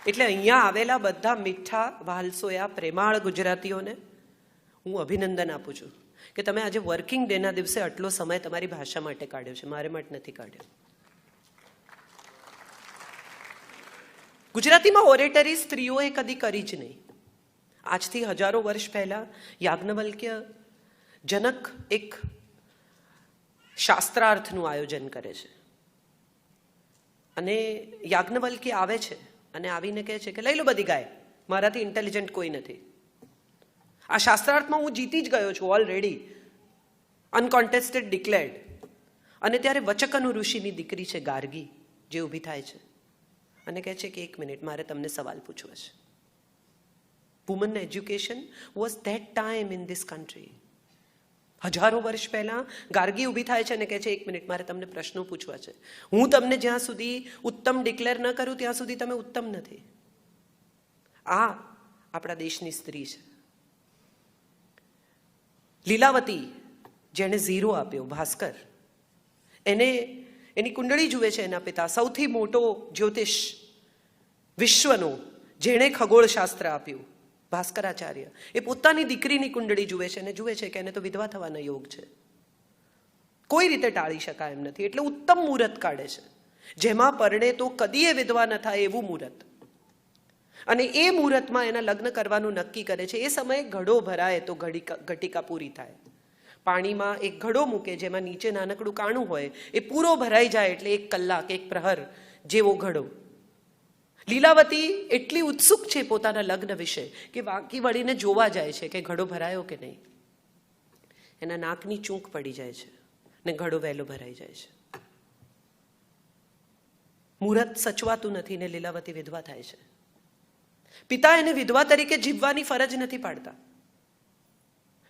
એટલે અહીંયા આવેલા બધા મીઠા વાલસોયા પ્રેમાળ ગુજરાતીઓને હું અભિનંદન આપું છું કે તમે આજે વર્કિંગ ડેના દિવસે આટલો સમય તમારી ભાષા માટે કાઢ્યો છે, મારે માટે નથી કાઢ્યો. ગુજરાતીમાં ઓરેટરી સ્ત્રીઓએ કદી કરી જ નહીં. આજથી હજારો વર્ષ પહેલા યાજ્ઞવલ્ક્ય જનક એક શાસ્ત્રાર્થનું આયોજન કરે છે અને યાજ્ઞવલ્ક્ય આવે છે અને આવીને કહે છે કે લઈ લો બધી ગાય, મારાથી ઇન્ટેલિજન્ટ કોઈ નથી. આ શાસ્ત્રાર્થમાં હું જીતી જ ગયો છું ઓલરેડી, અનકોન્ટેસ્ટેડ ડિક્લેર્ડ. અને ત્યારે વચકનુ ઋષિની દીકરી છે ગાર્ગી, જે ઊભી થાય છે અને કહે છે કે 1 મિનિટ, મારે તમને સવાલ પૂછવો છે. Woman education was that time in this country. હજારો વર્ષ પહેલા ગાર્ગી ઊભી થાય છે અને કહે છે 1 મિનિટ, મારે તમને પ્રશ્નો પૂછવા છે. હું તમને જ્યાં સુધી ઉત્તમ ડિક્લેર ન કરું ત્યાં સુધી તમે ઉત્તમ નથી. આ આપણા દેશની સ્ત્રી છે. લીલાવતી, જેણે 0 આપ્યો, ભાસ્કર, એને એની કુંડળી જુએ છે એના પિતા, સૌથી મોટો જ્યોતિષ વિશ્વનો, જેણે ખગોળશાસ્ત્ર આપ્યું, ભાસ્કરાચાર્ય, એ પોતાની દીકરીની કુંડળી જુએ છે અને જુએ છે કે એને તો વિધવા થવાનો યોગ છે, કોઈ રીતે ટાળી શકાય એમ નથી. એટલે ઉત્તમ મુહૂર્ત કાઢે છે, જેમાં પરણે તો કદીએ વિધવા ન થાય એવું મુહૂર્ત. અને એ મુહૂર્તમાં એના લગ્ન કરવાનું નક્કી કરે છે. એ સમયે ઘડો ભરાય તો ઘટિકા પૂરી થાય. પાણીમાં એક ઘડો મૂકે જેમાં નીચે નાનકડું કાણું હોય, એ પૂરો ભરાઈ જાય એટલે 1 કલાક, 1 પ્રહર જેવો ઘડો. લીલાવતી એટલી ઉત્સુક છે પોતાના લગ્ન વિશે કે વાંકી વળીને જોવા જાય છે કે ઘડો ભરાયો કે નહીં. એના નાકની ચૂંક પડી જાય છે ને ઘડો વહેલો ભરાઈ જાય છે. મુહૂર્ત સચવાતું નથી ને લીલાવતી વિધવા થાય છે. પિતા એને વિધવા તરીકે જીવવાની ફરજ નથી પાડતા.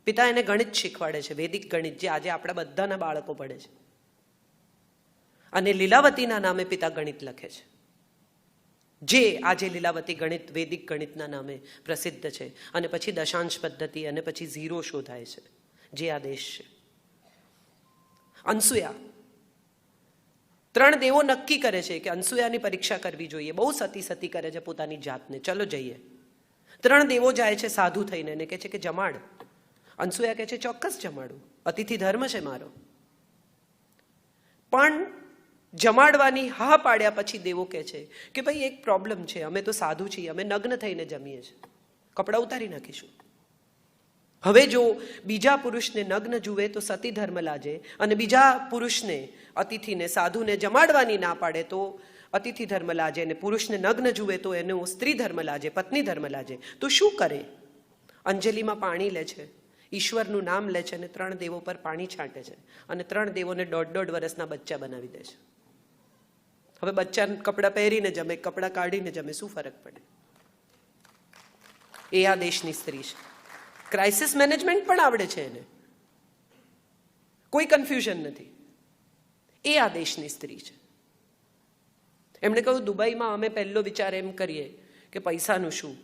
પિતા એને ગણિત શીખવાડે છે, વૈદિક ગણિત, જે આજે આપણા બધાના બાળકો પડે છે. અને લીલાવતીના નામે પિતા ગણિત લખે છે, જે આજે લીલાવતી ગણિત, વૈદિક ગણિતના નામે પ્રસિદ્ધ છે. અને પછી દશાંશ પદ્ધતિ અને પછી 0 શોધાય છે, જે આ દેશ છે. અનસૂયા, 3 દેવો નક્કી કરે છે કે અનસૂયાની પરીક્ષા કરવી જોઈએ. બહુ સતી કરે છે પોતાની જાતને, ચલો જઈએ. 3 દેવો જાય છે સાધુ થઈને અને કહે છે કે જમાડ. અનસૂયા કહે છે ચોક્કસ જમાડું, અતિથિ ધર્મ છે મારો. પણ જમાડવાની હા પાડ્યા પછી દેવો કહે છે કે ભાઈ એક પ્રોબ્લેમ છે, અમે તો સાધુ છીએ, અમે નગ્ન થઈને જમીએ છીએ, કપડાં ઉતારી નાખીશું. હવે જો બીજા પુરુષને નગ્ન જુએ તો સતી ધર્મ લાજે, અને બીજા પુરુષને, અતિથિને, સાધુને જમાડવાની ના પાડે તો અતિથિ ધર્મ લાજે, અને પુરુષને નગ્ન જુએ તો એનું સ્ત્રી ધર્મ લાજે, પત્ની ધર્મ લાજે. તો શું કરે? અંજલિમાં પાણી લે છે, ઈશ્વરનું નામ લે છે અને 3 દેવો પર પાણી છાંટે છે અને 3 દેવોને 1.5 વર્ષના બચ્ચા બનાવી દે છે. હવે બચ્ચા કપડાં પહેરીને જમે, કપડાં કાઢીને જમે, શું ફરક પડે? એ આ દેશની સ્ત્રી છે. ક્રાઇસિસ મેનેજમેન્ટ પણ આવડે છે એને, કોઈ કન્ફ્યુઝન નથી. એ આ દેશની સ્ત્રી છે. એમણે કહ્યું દુબઈમાં અમે પહેલો વિચાર એમ કરીએ કે પૈસાનું શું.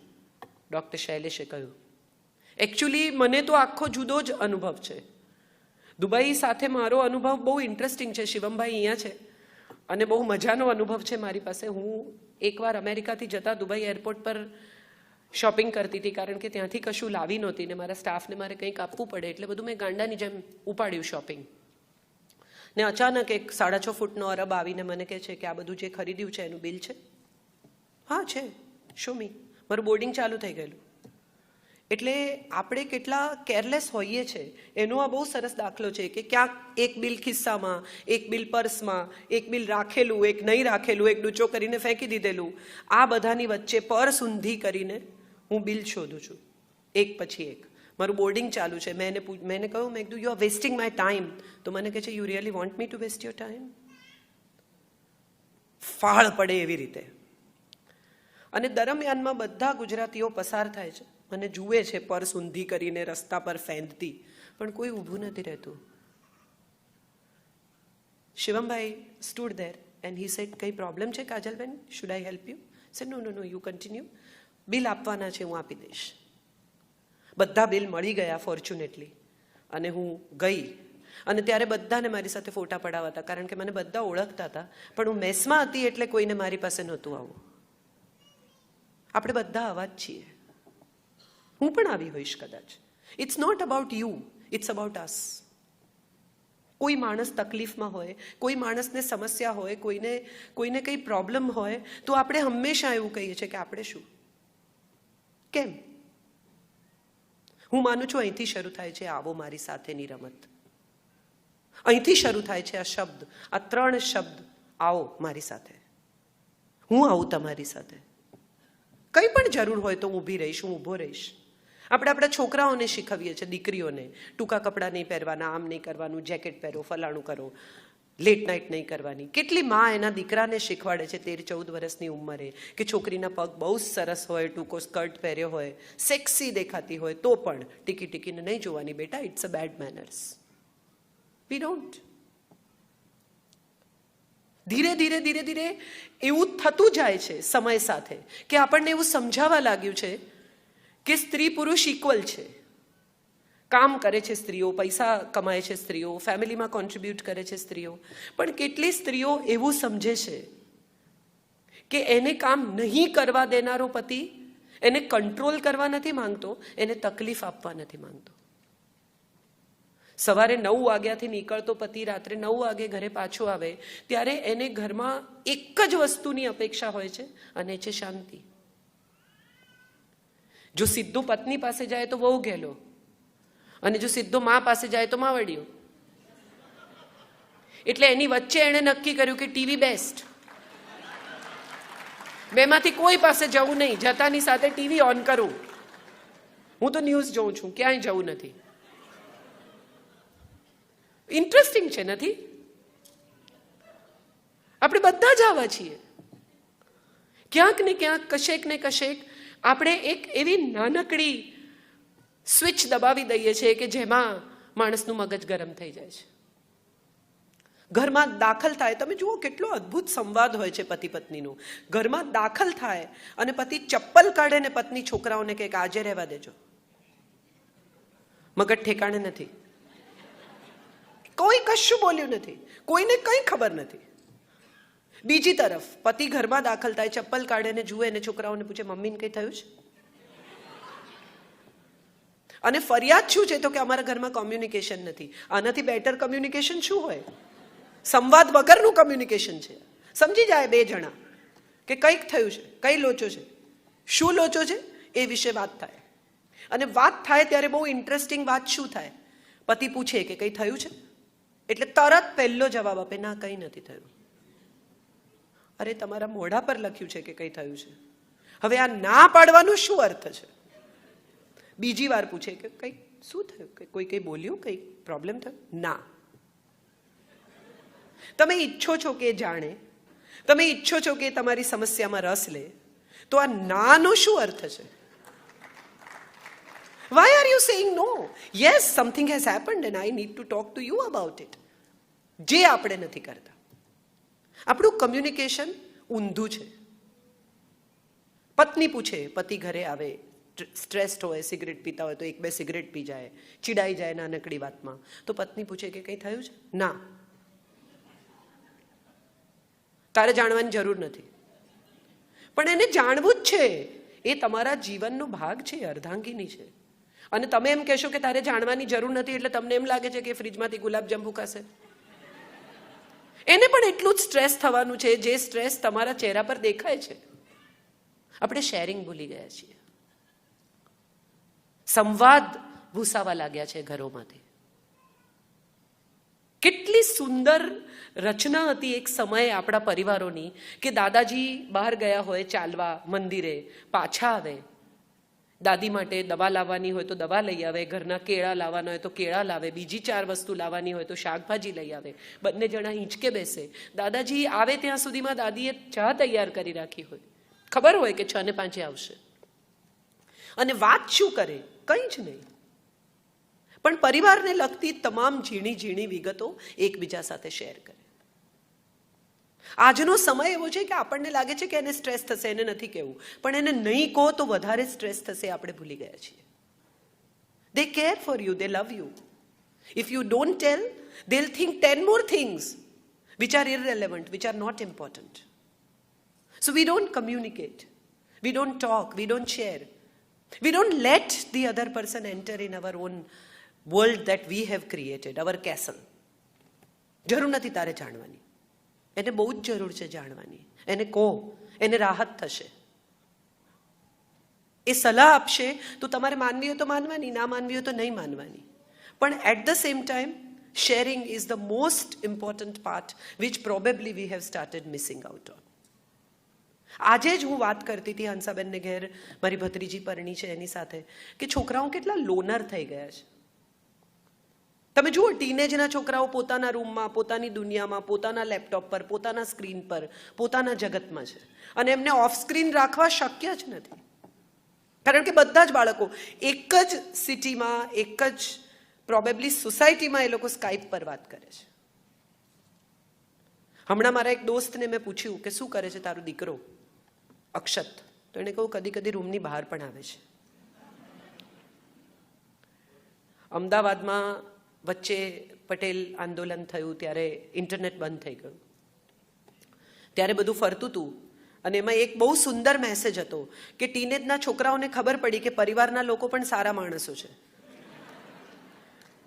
ડૉક્ટર શૈલેષે કહ્યું એકચ્યુઅલી મને તો આખો જુદો જ અનુભવ છે. દુબઈ સાથે મારો અનુભવ બહુ ઇન્ટરેસ્ટિંગ છે. શિવમભાઈ અહીંયા છે અને બહુ મજાનો અનુભવ છે મારી પાસે. હું એકવાર અમેરિકાથી જતા દુબઈ એરપોર્ટ પર શોપિંગ કરતી હતી, કારણ કે ત્યાંથી કશું લાવી નહોતી ને મારા સ્ટાફને મારે કંઈક આપવું પડે, એટલે બધું મેં ગાંડાની જેમ ઉપાડ્યું શોપિંગ. ને અચાનક એક 6.5 ફૂટનો અરબ આવીને મને કહે છે કે આ બધું જે ખરીદ્યું છે એનું બિલ છે? હા છે, શો મી. મારું બોર્ડિંગ ચાલુ થઈ ગયેલું. એટલે આપણે કેટલા કેરલેસ હોઈએ છીએ એનો આ બહુ સરસ દાખલો છે કે ક્યાંક એક બિલ ખિસ્સામાં, એક બિલ પર્સમાં, એક બિલ રાખેલું, એક નહીં રાખેલું, એક ડૂચો કરીને ફેંકી દીધેલું. આ બધાની વચ્ચે પર્સ ઊંધી કરીને હું બિલ શોધું છું, એક પછી એક. મારું બોર્ડિંગ ચાલુ છે. મેં કહ્યું, મેં કીધું you are wasting my time. તો મને કહે છે you really want me to waste your time? ફાળ પડે એવી રીતે. અને દરમિયાનમાં બધા ગુજરાતીઓ પસાર થાય છે અને જુએ છે પર્સ ઊંધી કરીને રસ્તા પર ફેંદતી, પણ કોઈ ઊભું નથી રહેતું. શિવમભાઈ stood there and he said કઈ પ્રોબ્લેમ છે કાજલબેન? Should I help you? Said no no no, you continue. Bill આપવાના છે, હું આપી દઈશ. બધા બિલ મળી ગયા ફોર્ચ્યુનેટલી. અને હું ગઈ અને ત્યારે બધાને મારી સાથે ફોટા પડાવતા, કારણ કે મને બધા ઓળખતા હતા, પણ હું મેસમાં હતી એટલે કોઈને મારી પાસે નહોતું આવું. આપણે બધા આવા જ છીએ. હું પણ આવી હોઈશ કદાચ. It's not about you, it's about us. કોઈ માણસ તકલીફમાં હોય, કોઈ માણસને સમસ્યા હોય, કોઈને કંઈ પ્રોબ્લેમ હોય, તો આપણે હંમેશા એવું કહીએ છીએ કે આપણે શું, કેમ. હું માનું છું અહીંથી શરૂ થાય છે આવો મારી સાથેની રમત. અહીંથી શરૂ થાય છે આ શબ્દ, આ 3 શબ્દ, આવો મારી સાથે, હું આવું તમારી સાથે. કંઈ પણ જરૂર હોય તો ઊભી રહીશ, હું ઊભો રહીશ. આપણે આપણા છોકરાઓને શીખવીએ છીએ, દીકરીઓને, ટૂંકા કપડાં નહીં પહેરવાના, આમ નહીં કરવાનું, જેકેટ પહેરો, ફલાણું કરો, લેટ નાઇટ નહીં કરવાની. કેટલી માં એના દીકરાને શીખવાડે છે 13-14 વર્ષની ઉંમરે કે છોકરીના પગ બહુ સરસ હોય, ટૂંકો સ્કર્ટ પહેર્યો હોય, સેક્સી દેખાતી હોય, તો પણ ટીકીને નહીં જોવાની બેટા, it's a bad manners. We don't. ધીરે ધીરે ધીરે ધીરે એવું થતું જાય છે સમય સાથે કે આપણને એવું સમજાવવા લાગ્યું છે કે સ્ત્રી પુરુષ ઇક્વલ છે. કામ કરે છે સ્ત્રીઓ, પૈસા કમાય છે સ્ત્રીઓ, ફેમિલીમાં કોન્ટ્રીબ્યુટ કરે છે સ્ત્રીઓ. પણ કેટલી સ્ત્રીઓ એવું સમજે છે કે એને કામ નહીં કરવા દેનારો પતિ એને કંટ્રોલ કરવા નથી માંગતો, એને તકલીફ આપવા નથી માંગતો. સવારે 9 વાગ્યાથી નીકળતો પતિ રાત્રે 9 વાગે ઘરે પાછો આવે ત્યારે એને ઘરમાં એક જ વસ્તુની અપેક્ષા હોય છે, અને છે શાંતિ. જો સીધો પત્ની પાસે જાય તો બહુ ગેલો, અને જો સીધો મા પાસે જાય તો માવડિયો. એટલે એની વચ્ચે એણે નક્કી કર્યું કે ટીવી બેસ્ટ. બેમાંથી કોઈ પાસે જવું નહીં, જતાની સાથે ટીવી ઓન કરું. હું તો ન્યૂઝ જોઉં છું, ક્યાંય જવું નથી. ઇન્ટરેસ્ટિંગ છે નથી? આપણે બધા જ આવા છીએ. ક્યાંક ને ક્યાંક, કશેક ને કશેક આપણે એક એવી નાનકડી સ્વિચ દબાવી દઈએ છીએ કે જેમાં માણસનું મગજ ગરમ થઈ જાય છે. ઘરમાં દાખલ થાય, તમે જુઓ કેટલો અદ્ભુત સંવાદ હોય છે પતિ પત્નીનો. ઘરમાં દાખલ થાય અને પતિ ચપ્પલ કાઢે ને પત્ની છોકરાઓને કહે કે આજે રહેવા દેજો, મગજ ઠેકાણે નથી. કોઈ કશું બોલ્યું નથી, કોઈને કંઈ ખબર નથી. બીજી તરફ પતિ ઘરમાં દાખલ થાય, ચપ્પલ કાઢે ને જુએ ને છોકરાઓને પૂછે મમ્મીને કંઈ થયું છે? અને ફરિયાદ શું છે? તો કે અમારા ઘરમાં કોમ્યુનિકેશન નથી. આનાથી બેટર કમ્યુનિકેશન શું હોય? સંવાદ વગરનું કમ્યુનિકેશન છે. સમજી જાય 2 જણા કે કંઈક થયું છે, કઈ લોચો છે, શું લોચો છે, એ વિશે વાત થાય. અને વાત થાય ત્યારે બહુ ઇન્ટરેસ્ટિંગ વાત શું થાય? પતિ પૂછે કે કંઈ થયું છે, એટલે તરત પહેલો જવાબ આપે, ના કંઈ નથી થયું. અરે તમારા મોઢા પર લખ્યું છે કે કંઈ થયું છે. હવે આ ના પાડવાનો શું અર્થ છે? બીજી વાર પૂછે કે કંઈ શું થયું, કોઈ કંઈ બોલ્યું, કંઈ પ્રોબ્લેમ થયો? ના. તમે ઈચ્છો છો કે જાણે, તમે ઈચ્છો છો કે તમારી સમસ્યામાં રસ લે, તો આ નાનો શું અર્થ છે? Why are you saying no? Yes, something has happened and I need to talk to you about it. જે આપણે નથી કરતા. આપણું કમ્યુનિકેશન ઊંધું છે. પત્ની પૂછે, પતિ ઘરે આવે, સ્ટ્રેસ્ડ હોય, સિગરેટ પીતા હોય તો 1-2 સિગરેટ પી જાય, ચીડાઈ જાય નાનકડી વાતમાં, તો પત્ની પૂછે કે કંઈ થયું છે? ના. તારે જાણવાની જરૂર નથી. પણ એને જાણવું જ છે. એ તમારા જીવનનો ભાગ છે, અર્ધાંગીની છે. અને તમે એમ કહેશો કે તારે જાણવાની જરૂર નથી એટલે તમને એમ લાગે છે કે ફ્રીજમાંથી ગુલાબજાંબુ ખાશે. એને પણ એટલું જ સ્ટ્રેસ થવાનું છે જે સ્ટ્રેસ તમારા ચહેરા પર દેખાય છે. આપણે શેરિંગ ભૂલી ગયા છીએ. સંવાદ ભૂસાવા લાગ્યા છે ઘરોમાંથી. કેટલી સુંદર રચના હતી એક સમયે આપણા પરિવારોની કે દાદાજી બહાર ગયા હોય ચાલવા મંદિરે, પાછા આવે, દાદી માટે દવા લાવવાની હોય તો દવા લઈ આવે, ઘરના કેળા લાવવાના હોય તો કેળા લાવે, બીજી 4 વસ્તુ લાવવાની હોય તો શાકભાજી લઈ આવે. બંને જણા હિંચકે બેસે. દાદાજી આવે ત્યાં સુધીમાં દાદીએ ચા તૈયાર કરી રાખી હોય, ખબર હોય કે 6:05 આવશે. અને વાત શું કરે? કંઈ જ નહીં. પણ પરિવારને લગતી તમામ ઝીણી ઝીણી વિગતો એકબીજા સાથે શેર કરે. આજનો સમય એવો છે કે આપણને લાગે છે કે એને સ્ટ્રેસ થશે, એને નથી કહેવું, પણ એને નહીં કહો તો વધારે સ્ટ્રેસ થશે. આપણે ભૂલી ગયા છીએ. They care for you, they love you. If you don't tell, they'll think 10 more things which are irrelevant, which are not important. So we don't communicate. We don't talk, we don't share. We don't let the other person enter in our own world that we have created, our castle. જરૂર નથી તારે જાણવાની, એને બહુ જ જરૂર છે જાણવાની. એને કહો, એને રાહત થશે. એ સલાહ આપશે તો તમારે માનવી હોય તો માનવાની, ના માનવી હોય તો નહીં માનવાની. પણ at the same time sharing is the most important part which probably we have started missing out on. આજે જ હું વાત કરતી હતી હંસાબેનને ઘેર, મારી ભત્રીજી પરણી છે એની સાથે, કે છોકરાઓ કેટલા લોનર થઈ ગયા છે. તમે જુઓ, ટીનેજના છોકરાઓ પોતાના રૂમમાં, પોતાની દુનિયામાં, પોતાના લેપટોપ પર, પોતાના સ્ક્રીન પર, પોતાના જગતમાં છે, અને એમને ઓફ સ્ક્રીન રાખવા શક્ય જ નથી. કારણ કે બધા જ બાળકો એક જ સિટીમાં, એક જ પ્રોબેબલી સોસાયટીમાં એ લોકો સ્કાઇપ પર વાત કરે છે. હમણાં મારા એક દોસ્તને મેં પૂછ્યું કે શું કરે છે તારો દીકરો અક્ષત, તો એને કહું કદી કદી રૂમની બહાર પણ આવે છે. અમદાવાદમાં વચ્ચે પટેલ આંદોલન થયું ત્યારે ઇન્ટરનેટ બંધ થઈ ગયું, ત્યારે બધું ફરતું હતું, અને એમાં એક બહુ સુંદર મેસેજ હતો કે ટીનેજના છોકરાઓને ખબર પડી કે પરિવારના લોકો પણ સારા માણસો છે.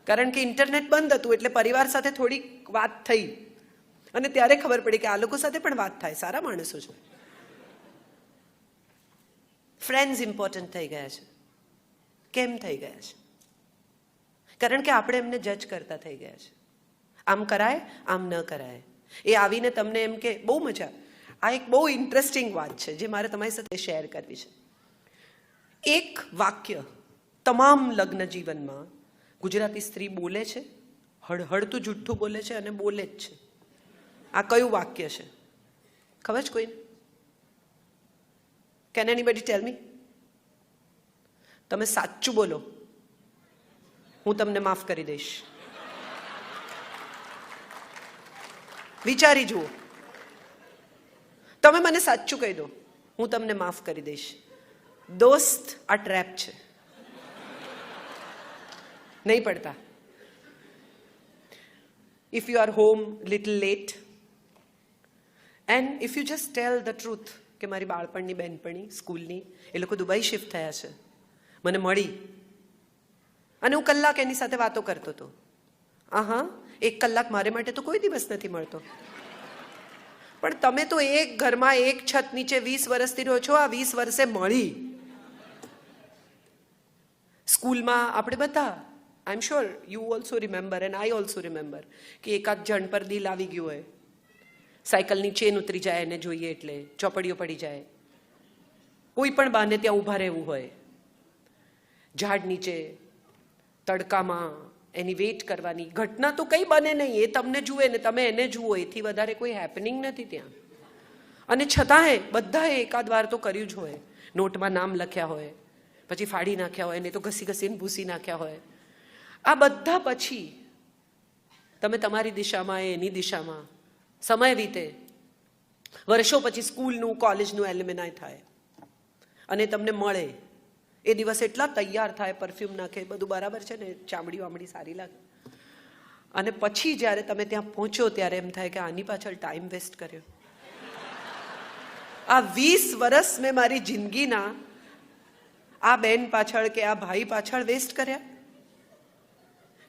કારણ કે ઇન્ટરનેટ બંધ હતું એટલે પરિવાર સાથે થોડીક વાત થઈ, અને ત્યારે ખબર પડી કે આ લોકો સાથે પણ વાત થાય, સારા માણસો છે. ફ્રેન્ડ્સ ઇમ્પોર્ટન્ટ થઈ ગયા છે. કેમ થઈ ગયા છે? કારણ કે આપણે એમને જજ કરતા થઈ ગયા છે. આમ કરાય, આમ ન કરાય. એ આવીને તમને એમ કે બહુ મજા. આ એક બહુ ઇન્ટરેસ્ટિંગ વાત છે જે મારે તમારી સાથે શેર કરવી છે. એક વાક્ય તમામ લગ્ન જીવનમાં ગુજરાતી સ્ત્રી બોલે છે, હળહળતું જુઠ્ઠું બોલે છે અને બોલે જ છે. આ કયું વાક્ય છે ખબર છે કોઈને? કેન એનીબડી ટેલ મી? તમે સાચું બોલો, હું તમને માફ કરી દઈશ. વિચારી જુઓ, તમે મને સાચું કહી દો, હું તમને માફ કરી દઈશ. દોસ્ત, આ ટ્રેપ છે, નહીં પડતા. If you are home little late and if you just tell the truth કે મારી બાળપણની બહેનપણી સ્કૂલની, એ લોકો દુબઈ શિફ્ટ થયા છે, મને મળી અને હું કલાક એની સાથે વાતો કરતો હતો. હા, 1 કલાક મારે માટે તો કોઈ દિવસ નથી મળતો. પણ તમે તો એક ઘરમાં એક છત નીચે 20 વર્ષથી રહો છો, આ 20 વર્ષે મળી. સ્કૂલમાં આપણે બધા, I am sure you also remember and I also remember, કે એકાદ જણ પર દિલ આવી ગયું હોય, સાયકલની ચેન ઉતરી જાય એને જોઈએ એટલે, ચોપડીઓ પડી જાય, કોઈ પણ બહાને ત્યાં ઊભા રહેવું હોય, ઝાડ નીચે તડકામાં એની વેઇટ કરવાની. ઘટના તો કંઈ બને નહીં, એ તમને જુએ ને તમે એને જુઓ, એથી વધારે કોઈ હેપનિંગ નથી ત્યાં. અને છતાંય બધાએ એકાદ વાર તો કર્યું જ હોય. નોટમાં નામ લખ્યા હોય, પછી ફાડી નાખ્યા હોય, ને તો ઘસી ઘસીને ભૂસી નાખ્યા હોય. આ બધા પછી તમે તમારી દિશામાં, એની દિશામાં, સમય વીતે, વર્ષો પછી સ્કૂલનું કોલેજનું એલ્યુમિનાય થાય અને તમને મળે. એ દિવસ એટલા તૈયાર થાય, પરફ્યુમ નાખે, બધું બરાબર છે ને, ચામડી વામડી સારી લાગે, અને પછી જ્યારે તમે ત્યાં પહોંચો ત્યારે એમ થાય કે આની પાછળ ટાઈમ વેસ્ટ કર્યો. આ 20 વર્ષ મેં મારી જિંદગીના આ બેન પાછળ કે આ ભાઈ પાછળ વેસ્ટ કર્યા.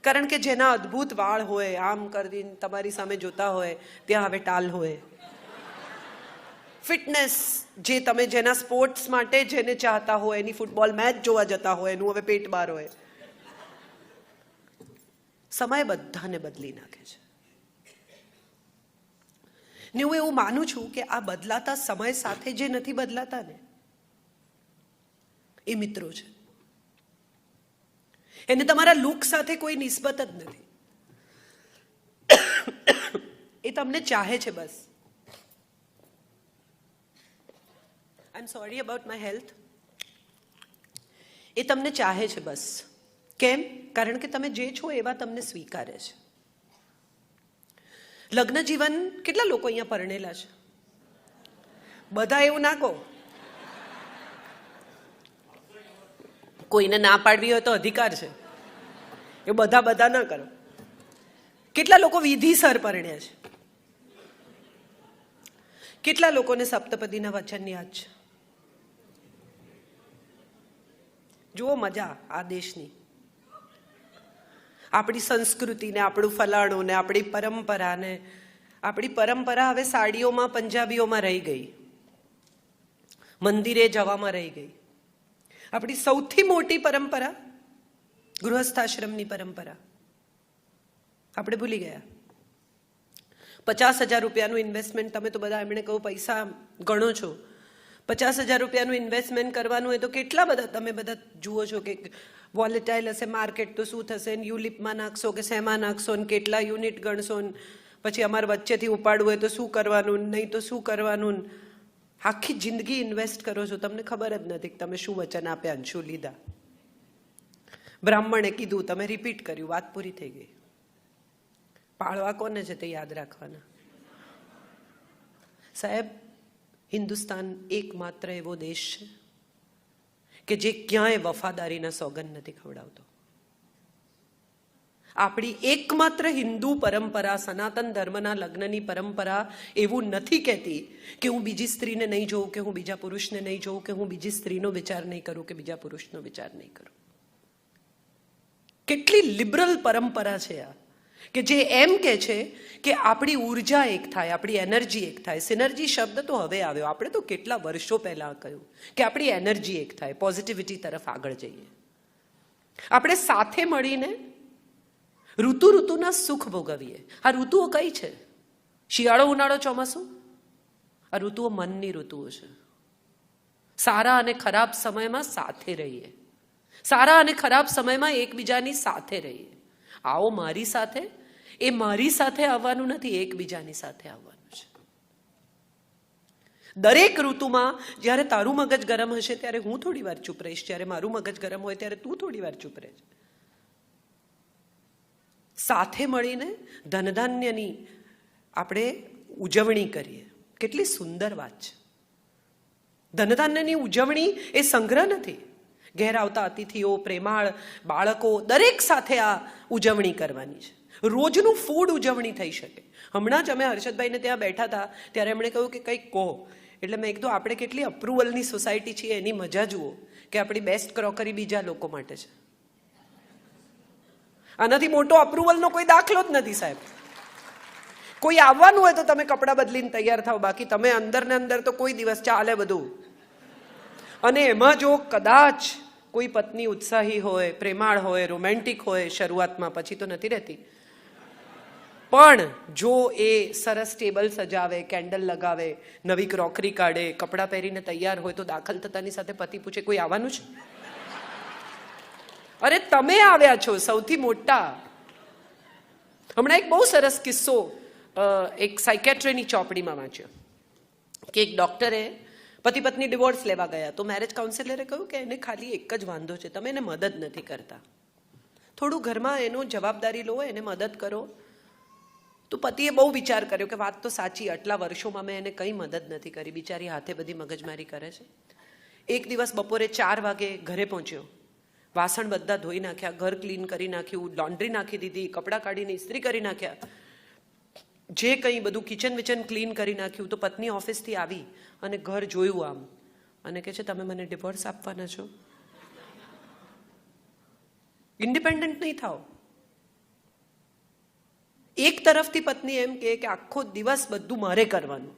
કારણ કે જેના અદ્ભુત વાળ હોય, આમ કરીને તમારી સામે જોતા હોય, ત્યાં હવે ટાલ હોય. ફિટનેસ, જે તમે જેના સ્પોર્ટ્સ માટે જેને ચાહતા હોય, એની ફૂટબોલ મેચ જોવા જતા હોય, એનું હવે પેટ બહાર હોય. સમય બધાને બદલી નાખે છે. ને હું એવું માનું છું કે આ બદલાતા સમય સાથે જે નથી બદલાતા ને, એ મિત્રો છે. એને તમારા લુક સાથે કોઈ નિસ્બત જ નથી. એ તમને ચાહે છે બસ. I am sorry about my health. એ તમને ચાહે છે બસ. કેમ? કારણ કે તમે જે છો એવા તમને સ્વીકારે છે. લગ્ન જીવન, કેટલા લોકો અહીંયા પરણેલા છે? બધા એવું ના કહો. કોઈને ના પાડવી હોય તો અધિકાર છે, એ બધા ના કરો. કેટલા લોકો વિધિસર પરણ્યા છે? કેટલા લોકોને સપ્તપદીના વચન યાદ છે? જુઓ મજા આ દેશની, આપણી સંસ્કૃતિને, આપણું ફલાણું ને, આપણી પરંપરાને. આપણી પરંપરા હવે સાડીઓમાં, પંજાબીઓમાં રહી ગઈ, મંદિરે જવામાં રહી ગઈ. આપણી સૌથી મોટી પરંપરા ગૃહસ્થાશ્રમની પરંપરા આપણે ભૂલી ગયા. 50,000 રૂપિયાનું ઇન્વેસ્ટમેન્ટ, તમે તો બધા એમણે કહું પૈસા ગણો છો, 50,000 રૂપિયાનું ઇન્વેસ્ટમેન્ટ કરવાનું હોય તો કેટલા બધા તમે બધા જુઓ છો કે વોલેટાઇલ હશે માર્કેટ તો શું થશે ને, યુલિપમાં નાખશો કે શેમાં નાખશો ને, કેટલા યુનિટ ગણશો ને, પછી અમારે વચ્ચેથી ઉપાડવું હોય તો શું કરવાનું, નહીં તો શું કરવાનું. આખી જિંદગી ઇન્વેસ્ટ કરો છો, તમને ખબર જ નથી કે તમે શું વચન આપ્યા ને શું લીધા. બ્રાહ્મણે કીધું, તમે રિપીટ કર્યું, વાત પૂરી થઈ ગઈ. પાળવા કોને છે તે યાદ રાખવાના. સાહેબ, હિન્દુસ્તાન એકમાત્ર એવો દેશ છે કે જે ક્યાંય વફાદારીના સોગંદ નથી ખવડાવતો. આપણી એકમાત્ર હિન્દુ પરંપરા, સનાતન ધર્મના લગ્નની પરંપરા એવું નથી કહેતી કે હું બીજી સ્ત્રીને નહીં જોઉં, કે હું બીજા પુરુષને નહીં જોઉં, કે હું બીજી સ્ત્રીનો વિચાર નહીં કરું, કે બીજા પુરુષનો વિચાર નહીં કરું. કેટલી લિબરલ પરંપરા છે આ, કે જે એમ કે છે કે આપણી ઉર્જા એક થાય, આપણી એનર્જી એક થાય. સિનર્જી શબ્દ તો હવે આવ્યો, આપણે તો કેટલા વર્ષો પહેલા કહ્યું કે આપણી એનર્જી એક થાય, પોઝિટિવિટી તરફ આગળ જઈએ. આપણે સાથે મળીને ઋતુના સુખ ભોગવીએ. આ ઋતુઓ કઈ છે? શિયાળો, ઉનાળો, ચોમાસું. આ ઋતુઓ મનની ઋતુઓ છે. સારા અને ખરાબ સમયમાં સાથે રહીએ, સારા અને ખરાબ સમયમાં એકબીજાની સાથે રહીએ. આવો મારી સાથે, એ મારી સાથે આવવાનું નથી, એકબીજાની સાથે આવવાનું છે. દરેક ઋતુમાં જ્યારે તારું મગજ ગરમ હશે ત્યારે હું થોડી વાર ચૂપ રહીશ, જ્યારે મારું મગજ ગરમ હોય ત્યારે તું થોડી વાર ચૂપ રહેજે. સાથે મળીને ધનધાન્યની આપણે ઉજવણી કરીએ. કેટલી સુંદર વાત છે. ધનધાન્યની ઉજવણી એ સંગ્રહ નથી. ઘેર આવતા અતિથિઓ, પ્રેમાળ બાળકો, દરેક સાથે આ ઉજવણી કરવાની છે. રોજનું ફૂડ ઉજવણી થઈ શકે. હમણાં જ અમે હર્ષદભાઈને ત્યાં બેઠા હતા ત્યારે એમણે કહ્યું કે કંઈક કહો, એટલે મેં કીધું આપણે કેટલી અપ્રુવલની સોસાયટી છીએ, એની મજા જુઓ કે આપણી બેસ્ટ ક્રોકરી બીજા લોકો માટે છે. આનાથી મોટો અપ્રુવલનો કોઈ દાખલો જ નથી સાહેબ. કોઈ આવવાનું હોય તો તમે કપડાં બદલીને તૈયાર થાવ, બાકી તમે અંદર ને અંદર તો કોઈ દિવસ ચાલે બધું. અને એમાં જો કદાચ કોઈ પત્ની ઉત્સાહી હોય, પ્રેમાળ હોય, રોમેન્ટિક હોય શરૂઆતમાં, પછી તો નથી રહેતી, પણ જો એ સરસ ટેબલ સજાવે, કેન્ડલ લગાવે, નવી ક્રોકરી કાઢે, કપડાં પહેરીને તૈયાર હોય, તો દાખલ થતાની સાથે પતિ પૂછે કોઈ આવવાનું છે? અરે તમે આવ્યા છો સૌથી મોટા. હમણાં એક બહુ સરસ કિસ્સો એક સાયકેટ્રીની ચોપડીમાં વાંચ્યો કે એક ડોક્ટરે પતિ પત્ની ડિવોર્સ લેવા ગયા તો મેરેજ કાઉન્સિલરે કહ્યું કે એને ખાલી એક જ વાંધો છે, તમે એને મદદ નથી કરતા. થોડું ઘરમાં એનો જવાબદારી લો, એને મદદ કરો. તો પતિએ બહુ વિચાર કર્યો કે વાત તો સાચી, આટલા વર્ષોમાં મેં એને કંઈ મદદ નથી કરી, બિચારી હાથે બધી મગજમારી કરે છે. એક દિવસ બપોરે 4 વાગે ઘરે પહોંચ્યો, વાસણ બધા ધોઈ નાખ્યા, ઘર ક્લીન કરી નાખ્યું, લોન્ડ્રી નાખી દીધી, કપડાં કાઢીને ઇસ્ત્રી કરી નાખ્યા, જે કંઈ બધું કિચન વિચન ક્લીન કરી નાખ્યું. તો પત્ની ઓફિસથી આવી અને ઘર જોયું આમ અને કહે છે તમે મને ડિવોર્સ આપવાના છો? ઇન્ડિપેન્ડન્ટ નહીં થાવ. એક તરફથી પત્ની એમ કહે કે આખો દિવસ બધું મારે કરવાનું,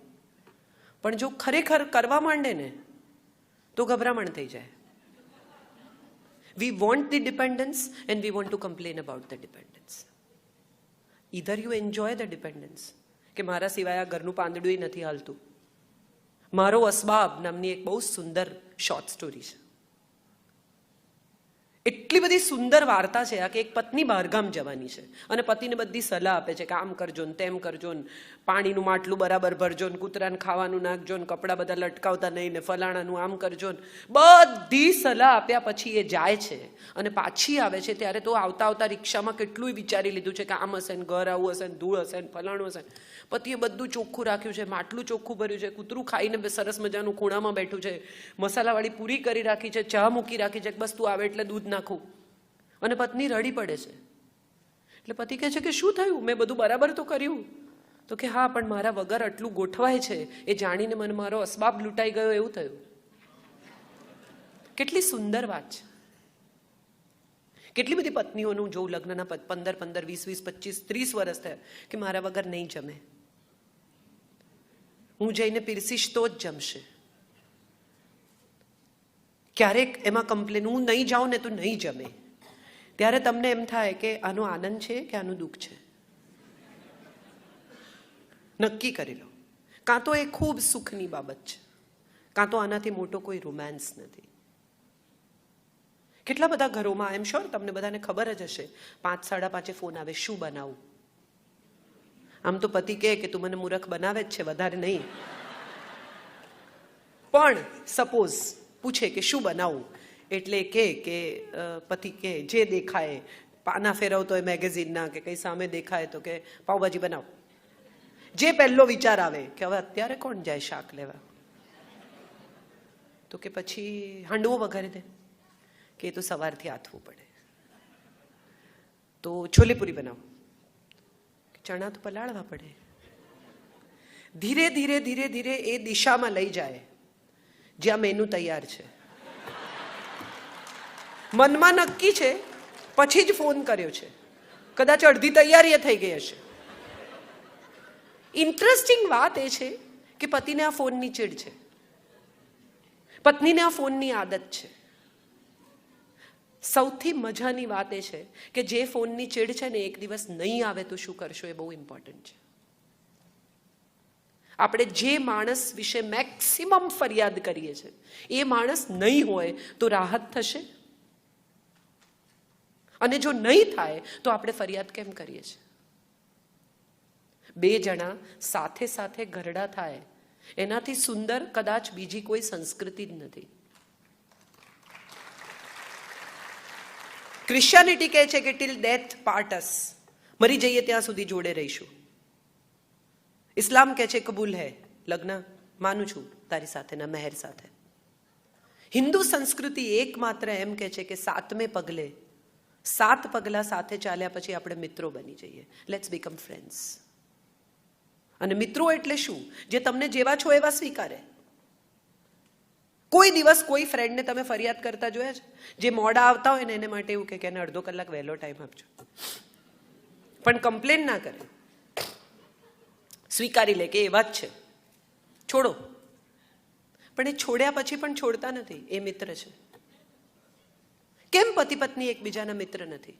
પણ જો ખરેખર કરવા માંડે ને તો ગભરામણ થઈ જાય. We want the dependence and we want to complain about the dependence. Either you enjoy the dependence, કે મારા સિવાય આ ઘરનું પાંદડું નથી હાલતું. મારો અસબાબ નામની એક બહુ સુંદર શોર્ટ સ્ટોરી છે. એટલી બધી સુંદર વાર્તા છે આ કે એક પત્ની બહારગામ જવાની છે અને પતિને બધી સલાહ આપે છે કે આમ કરજો ને તેમ કરજો ને, પાણીનું માટલું બરાબર ભરજો ને, કૂતરાને ખાવાનું નાખજો ને, કપડાં બધા લટકાવતા નહીં ને, ફલાણાનું આમ કરજો ને. બધી સલાહ આપ્યા પછી એ જાય છે અને પાછી આવે છે ત્યારે તો આવતા આવતા રિક્ષામાં કેટલું વિચારી લીધું છે કે આમ હશે ને, ઘર આવું હશે ને, ધૂળ હશે ને, ફલાણું હશે. પતિએ બધું ચોખ્ખું રાખ્યું છે, માટલું ચોખ્ખું ભર્યું છે, કૂતરું ખાઈને સરસ મજાનું ખૂણામાં બેઠું છે, મસાલાવાળી પૂરી કરી રાખી છે, ચા મૂકી રાખી છે, બસ તું આવે એટલે દૂધ નાખું. અને પત્ની રડી પડે છે. એટલે પતિ કહે છે કે શું થયું, મેં બધું બરાબર તો કર્યું. તો કે હા, પણ મારા વગર આટલું ગોઠવાય છે એ જાણીને મને મારો અસબાબ લૂંટાઈ ગયો એવું થયું. કેટલી સુંદર વાત છે. કેટલી બધી પત્નીઓનું જોઉં લગ્નના 15, 20, 20, 25, 30 વર્ષ થયા કે મારા વગર નહીં જમે, હું જઈને પીરસીશ તો જ જમશે. ક્યારેક એમાં કમ્પ્લેન, હું નહીં જાઉં ને તો નહીં જમે. ત્યારે તમને એમ થાય કે આનો આનંદ છે કે આનું દુઃખ છે. નક્કી કરી લો. કાં તો એ ખૂબ સુખની બાબત છે, કાં તો આનાથી મોટો કોઈ રોમાન્સ નથી. કેટલા બધા ઘરોમાં આઈ એમ શ્યોર તમને બધાને ખબર જ હશે, 5, 5:30 ફોન આવે, શું બનાવું? આમ તો પતિ કહે કે તું મને મૂર્ખ બનાવે જ છે, વધારે નહીં. પણ સપોઝ પૂછે કે શું બનાવું, એટલે કે પતિ કે જે દેખાય, પાના ફેરવતો હોય મેગેઝિનના કે કંઈ સામે દેખાય તો કે પાવભાજી બનાવો. જે પહેલો વિચાર આવે કે હવે અત્યારે કોણ જાય શાક લેવા, તો કે પછી હાંડવો વઘારી દે, કે તો સવારથી આથવું પડે. તો છોલેપુરી બનાવો, ચણા તો પલાળવા પડે. ધીરે ધીરે ધીરે ધીરે એ દિશામાં લઈ જાય જ્યાં મેનુ તૈયાર છે. મનમાં નક્કી છે, પછી જ ફોન કર્યો છે, કદાચ અડધી તૈયારી થઈ ગઈ હશે. ઇન્ટરેસ્ટિંગ વાત એ છે કે પતિને આ ફોનની ચીડ છે, પત્નીને આ ફોનની આદત છે. સૌથી મજાની વાત એ છે કે જે ફોનની ચીડ છે ને એક દિવસ નહીં આવે તો શું કરશો, એ બહુ ઇમ્પોર્ટન્ટ છે. આપણે જે માણસ વિશે મેક્સિમમ ફરિયાદ કરીએ છીએ એ માણસ નહીં હોય તો રાહત થશે, અને જો નહીં થાય તો આપણે ફરિયાદ કેમ કરીએ છીએ? 2 જણા સાથે સાથે ઘરડા થાય એનાથી સુંદર કદાચ બીજી કોઈ સંસ્કૃતિ જ નથી. ક્રિશ્ચિયાનિટી કહે છે કે ટિલ ડેથ પાર્ટ અસ, મરી જઈએ ત્યાં સુધી જોડે રહીશું. ઇસ્લામ કહે છે કબૂલ હૈ, લગ્ન માનું છું તારી સાથેના મહેર સાથે. હિન્દુ સંસ્કૃતિ એકમાત્ર એમ કહે છે કે 7મે પગલે 7 પગલા સાથે ચાલ્યા પછી આપણે મિત્રો બની જઈએ, લેટ્સ બીકમ ફ્રેન્ડ્સ. અને મિત્રો એટલે શું? જે તમને જેવા છો એવા સ્વીકારે. કોઈ દિવસ કોઈ ફ્રેન્ડને તમે ફરિયાદ કરતા જોયા છે? જે મોડા આવતા હોય ને એને માટે એવું કે એને અડધો કલાક વહેલો ટાઈમ આપજો, પણ કમ્પ્લેન ના કરે, સ્વીકારી લે કે એવા જ છે, છોડો. પણ એ છોડ્યા પછી પણ છોડતા નથી, એ મિત્ર છે. કેમ પતિ પત્ની એકબીજાના મિત્ર નથી?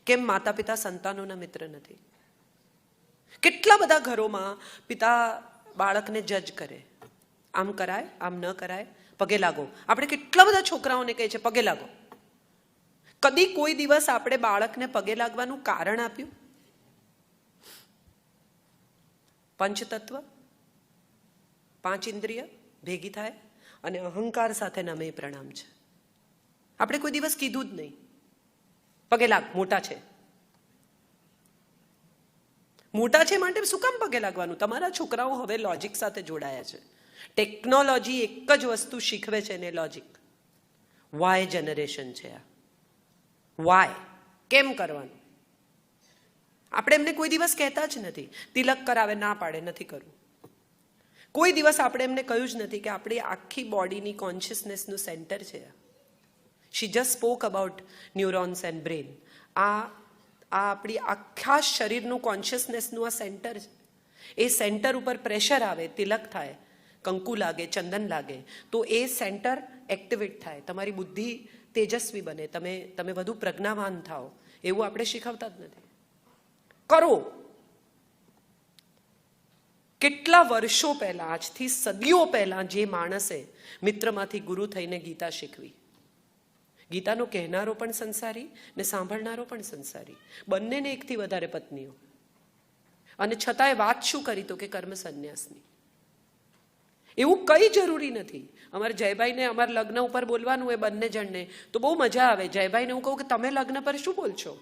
કેમ માતા પિતા સંતાનોના મિત્ર નથી? કેટલા બધા ઘરોમાં પિતા બાળકને જજ કરે, આમ કરાય, આમ ન કરાય, પગે લાગો. આપણે કેટલા બધા છોકરાઓને કહે છે પગે લાગો. કદી કોઈ દિવસ આપણે બાળકને પગે લાગવાનું કારણ આપ્યું? પંચતત્વ, 5 ઇન્દ્રિય ભેગી થાય અને અહંકાર સાથેના મેં પ્રણામ છે. આપણે કોઈ દિવસ કીધું જ નહીં પગે લાગ, મોટા છે. મોટા છે માટે શું કામ પગે લાગવાનું? તમારા છોકરાઓ હવે લોજિક સાથે જોડાયા છે. ટેકનોલોજી એક જ વસ્તુ શીખવે છે ને, લોજિક. વાય જનરેશન છે આ. વાય કેમ કરવાનું? આપણે એમને કોઈ દિવસ કહેતા જ નથી. તિલક કરાવે, ના પાડે, નથી કરવું. કોઈ દિવસ આપણે એમને કહ્યું જ નથી કે આપણી આખી બોડીની કોન્શિયસનેસનું સેન્ટર છે. She just spoke about neurons and brain. આ આપણી આખા શરીરનું કોન્શિયસનેસનું આ સેન્ટર છે. એ સેન્ટર ઉપર પ્રેશર આવે, તિલક થાય, કંકુ લાગે, ચંદન લાગે, તો એ સેન્ટર એક્ટિવેટ થાય, તમારી બુદ્ધિ તેજસ્વી બને, તમે વધુ પ્રજ્ઞાવાન થાઓ. એવું આપણે શીખવતા જ નથી. કરો. કેટલા વર્ષો પહેલા, આજથી સદીઓ પહેલા જે માણસે મિત્રમાંથી ગુરુ થઈને ગીતા શીખવી, ગીતાનો કહેનારો પણ સંસારી ને સાંભળનારો પણ સંસારી, બંનેને 1 થી વધારે પત્નીઓ, અને છતાંય વાત શું કરી તો કે કર્મ સંન્યાસની. એવું કઈ જરૂરી નથી. અમારે જયભાઈને અમારા લગ્ન ઉપર બોલવાનું હોય બંને જણને તો બહુ મજા આવે. જયભાઈને હું કહું કે તમે લગ્ન પર શું બોલશો,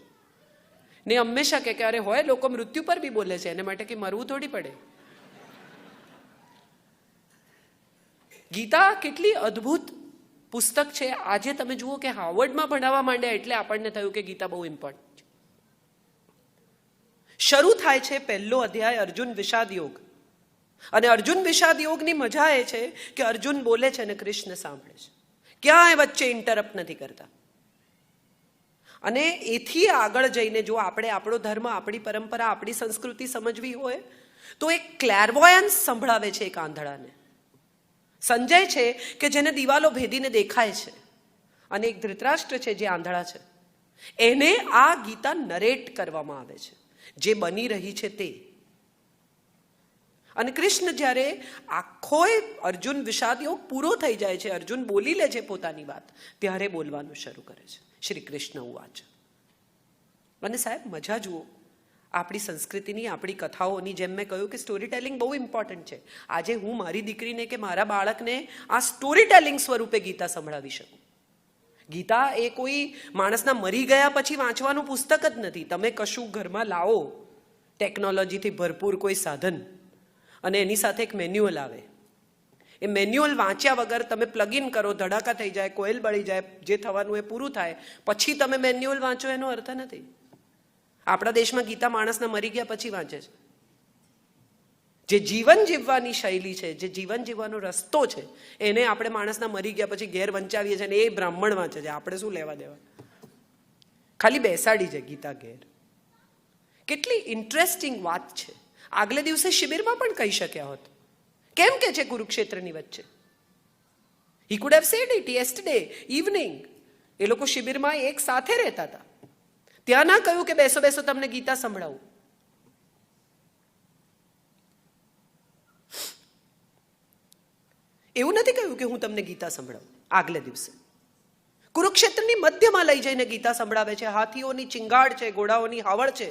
ને હંમેશા કે અરે હોય લોકો મૃત્યુ પર બી બોલે છે, એને માટે કે મરવું થોડી પડે. ગીતા કેટલી અદ્ભુત પુસ્તક છે. આજે તમે જુઓ કે હાર્વર્ડમાં ભણાવવા માંડ્યા એટલે આપણને થયું કે ગીતા બહુ ઇમ્પોર્ટન્ટ છે. શરૂ થાય છે પહેલો અધ્યાય અર્જુન વિષાદ યોગ, અને અર્જુન વિષાદ યોગની મજા એ છે કે અર્જુન બોલે છે અને કૃષ્ણ સાંભળે છે, ક્યાંય વચ્ચે ઇન્ટરપ્ટ નથી કરતા. અને એથી આગળ જઈને જો આપણે આપણો ધર્મ, આપણી પરંપરા, આપણી સંસ્કૃતિ સમજવી હોય તો એક ક્લેરવોયન્સ સંભળાવે છે એક આંધળાને. સંજય છે કે જેને દિવાલો ભેદીને દેખાય છે, અને એક ધૃતરાષ્ટ્ર છે જે આંધળા છે. એને આ ગીતા નરેટ કરવામાં આવે છે, જે બની રહી છે તે. અને કૃષ્ણ જ્યારે આખો અર્જુન વિષાદ યોગ પૂરો થઈ જાય છે, અર્જુન બોલી લે છે પોતાની વાત, ત્યારે બોલવાનું શરૂ કરે છે. શ્રી કૃષ્ણ ઉવાચ. અને સાહેબ મજા જુઓ આપણી સંસ્કૃતિની, આપણી કથાઓની. જેમ મેં કહ્યું કે સ્ટોરી ટેલિંગ બહુ ઇમ્પોર્ટન્ટ છે. આજે હું મારી દીકરીને કે મારા બાળકને આ સ્ટોરી ટેલિંગ સ્વરૂપે ગીતા સંભળાવી શકું. ગીતા એ કોઈ માણસના મરી ગયા પછી વાંચવાનું પુસ્તક જ નથી. તમે કશું ઘરમાં લાવો, ટેકનોલોજીથી ભરપૂર કોઈ સાધન, અને એની સાથે એક મેન્યુઅલ આવે. એ મેન્યુઅલ વાંચ્યા વગર તમે પ્લગ ઇન કરો, ધડાકા થઈ જાય, કોઇલ બળી જાય, જે થવાનું એ પૂરું થાય, પછી તમે મેન્યુઅલ વાંચો, એનો અર્થ નથી. આપણા દેશમાં ગીતા માણસના મરી ગયા પછી વાંચે છે. જે જીવન જીવવાની શૈલી છે, જે જીવન જીવવાનો રસ્તો છે, એને આપણે માણસના મરી ગયા પછી ઘેર વંચાવીએ છીએ, અને એ બ્રાહ્મણ વાંચે છે. આપણે શું લેવા દેવા? ખાલી બેસાડી છે ગીતા ઘેર. કેટલી ઇન્ટરેસ્ટિંગ વાત છે. આગલે દિવસે શિબિરમાં પણ કહી શક્યા હોત. કેમ કે છે કુરુક્ષેત્રની વચ્ચે? He could have said it yesterday evening. એ લોકો શિબિરમાં એક સાથે રહેતા હતા. ત્યાં ના કહ્યું કે બેસો બેસો તમને ગીતા સંભળાવું. એવું નથી કહ્યું કે હું તમને ગીતા સંભળાવું. આગલે દિવસે કુરુક્ષેત્રની મધ્યમાં લઈ જઈને ગીતા સંભળાવે છે. હાથીઓની ચિંગાડ છે, ઘોડાઓની હાવળ છે,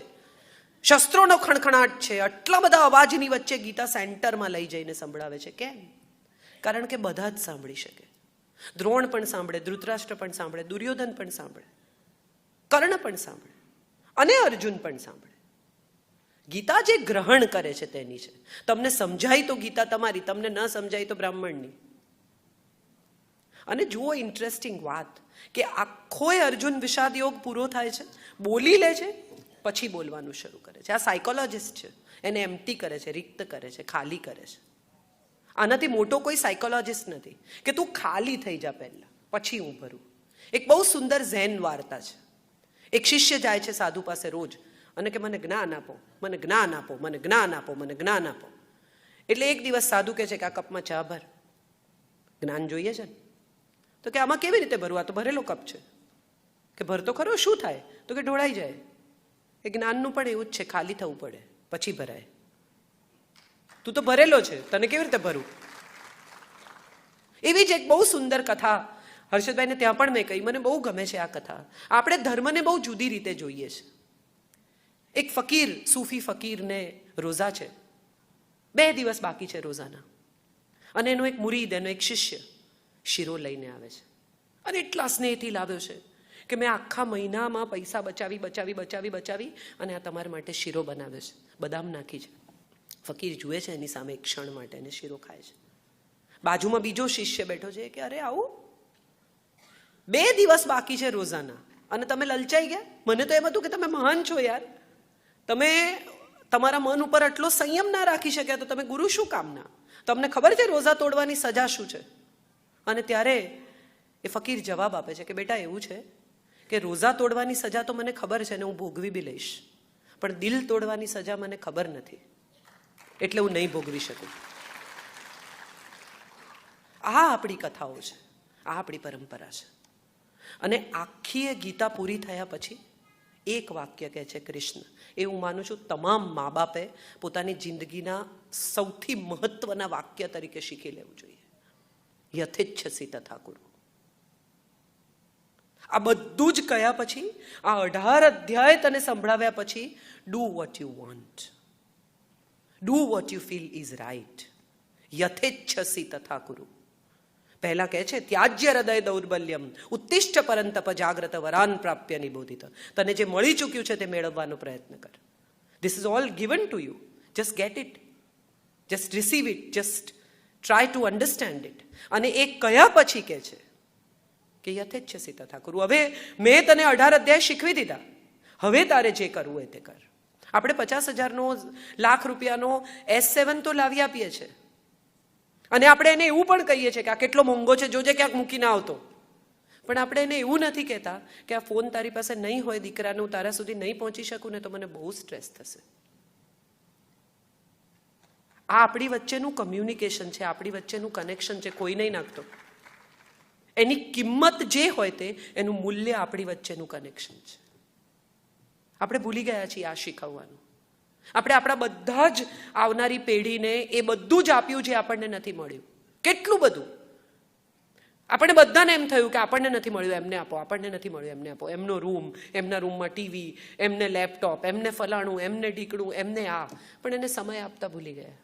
શસ્ત્રોનો ખણખણાટ છે. આટલા બધા અવાજની વચ્ચે ગીતા સેન્ટરમાં લઈ જઈને સંભળાવે છે. કેમ? કારણ કે બધા જ સાંભળી શકે. દ્રોણ પણ સાંભળે, ધૃતરાષ્ટ્ર પણ સાંભળે, દુર્યોધન પણ સાંભળે, કર્ણ પણ સાંભળે, અને અર્જુન પણ સાંભળે. ગીતા જે ગ્રહણ કરે છે તેની છે. તમને સમજાય તો ગીતા તમારી, તમને ન સમજાય તો બ્રાહ્મણની. અને જુઓ ઇન્ટરેસ્ટિંગ વાત કે આખો અર્જુન વિષાદ યોગ પૂરો થાય છે, બોલી લે છે, પછી બોલવાનું શરૂ કરે છે. આ સાયકોલોજિસ્ટ છે, એને એમ્પ્ટી કરે છે, રિક્ત કરે છે, ખાલી કરે છે. આનાથી મોટો કોઈ સાયકોલોજિસ્ટ નથી કે તું ખાલી થઈ જા પહેલા, પછી હું ભરું. એક બહુ સુંદર ઝેન વાર્તા છે. એક શિષ્ય જાય છે સાધુ પાસે રોજ અને કે મને જ્ઞાન આપો, મને જ્ઞાન આપો, મને જ્ઞાન આપો, મને જ્ઞાન આપો. એટલે એક દિવસ સાધુ કહે છે કે આ કપમાં ચા ભર, જ્ઞાન જોઈએ છે ને. તો કે આમાં કેવી રીતે ભરવું? આ તો ભરેલો કપ છે. કે ભરતો ખરો, શું થાય? તો કે ઢોળાઈ જાય. એ જ્ઞાનનું પણ એવું જ છે, ખાલી થવું પડે પછી ભરાય. તું તો ભરેલો છે, તને કેવી રીતે ભરવું? એવી જ એક બહુ સુંદર કથા હર્ષદભાઈને ત્યાં પણ મેં કહી. મને બહુ ગમે છે આ કથા. આપણે ધર્મને બહુ જુદી રીતે જોઈએ છે. એક ફકીર, સૂફી ફકીરને રોઝા છે. 2 દિવસ બાકી છે રોઝાના. અને એનો એક મુરીદ, એનો એક શિષ્ય શીરો લઈને આવે છે. અને એટલા સ્નેહથી લાવ્યો છે કે મેં આખા મહિનામાં પૈસા બચાવી અને આ તમારા માટે શીરો બનાવ્યો છે, બદામ નાખી છે. ફકીર જુએ છે એની સામે એક ક્ષણ માટે અને શીરો ખાય છે. બાજુમાં બીજો શિષ્ય બેઠો છે કે અરે આવું 2 દિવસ બાકી છે રોઝાના અને તમે લલચાઈ ગયા? મને તો એમ હતું કે તમે મહાન છો યાર, તમે તમારા મન ઉપર આટલો સંયમ ના રાખી શક્યા તો તમે ગુરુ શું કામના? તમને ખબર છે રોઝા તોડવાની સજા શું છે? અને ત્યારે એ ફકીર જવાબ આપે છે કે બેટા એવું છે કે રોઝા તોડવાની સજા તો મને ખબર છે ને હું ભોગવી બી લઈશ, પણ દિલ તોડવાની સજા મને ખબર નથી, એટલે હું નહીં ભોગવી શકું. આ આપણી કથાઓ છે, આ આપણી પરંપરા છે. અને આખી એ ગીતા પૂરી થયા પછી એક વાક્ય કહે છે કૃષ્ણ. એ હું માનું છું તમામ મા બાપે પોતાની જિંદગીના સૌથી મહત્વના વાક્ય તરીકે શીખી લેવું જોઈએ. યથેચ્છસી તથા કુરુ. આ બધું જ કહ્યા પછી, આ 18 અધ્યાય તને સંભળાવ્યા પછી, do what you want, do what you feel is right, યથેચ્છસી તથા કુરુ. પહેલા કહે છે ત્યાજ્ય હૃદય દૌર્બલ્યમ ઉત્તિષ્ઠ પરંતપ જાગ્રત વરાન પ્રાપ્ય નિબોધિત. તને જે મળી ચૂક્યું છે તે મેળવવાનો પ્રયત્ન કર. This is all given to you, just get it, just receive it, just try to understand it. અને એ કયા પછી કહે છે કે યથેચ્છસી તથા કુરુ. હવે મેં તને 18 અધ્યાય શીખવી દીધા, હવે તારે જે કરવું હોય તે કર. આપણે 50,000નો ₹1,00,000નો S7 તો લાવી આપીએ છીએ અને આપણે એને એવું પણ કહીએ છીએ કે આ કેટલો મોંઘો છે, જોજે ક્યાંક મૂકીને આવતો. પણ આપણે એને એવું નથી કહેતા કે આ ફોન તારી પાસે નહીં હોય દીકરાને, હું તારા સુધી નહીં પહોંચી શકું ને તો મને બહુ સ્ટ્રેસ થશે. આ આપણી વચ્ચેનું કમ્યુનિકેશન છે, આપણી વચ્ચેનું કનેક્શન છે, કોઈ નહીં નાખતો. એની કિંમત જે હોય તે, એનું મૂલ્ય આપણી વચ્ચેનું કનેક્શન છે. આપણે ભૂલી ગયા છીએ આ શીખવવાનું. આપણે આપણા બધા જ આવનારી પેઢીને એ બધું જ આપ્યું જે આપણને નથી મળ્યું. કેટલું બધું. આપણને બધાને એમ થયું કે આપણને નથી મળ્યું એમને આપો, આપણને નથી મળ્યું એમને આપો. એમનો રૂમ, એમના રૂમમાં ટીવી, એમને લેપટોપ, એમને ફલાણું, એમને ઢીકણું, એમને આ. પણ એને સમય આપતા ભૂલી ગયા.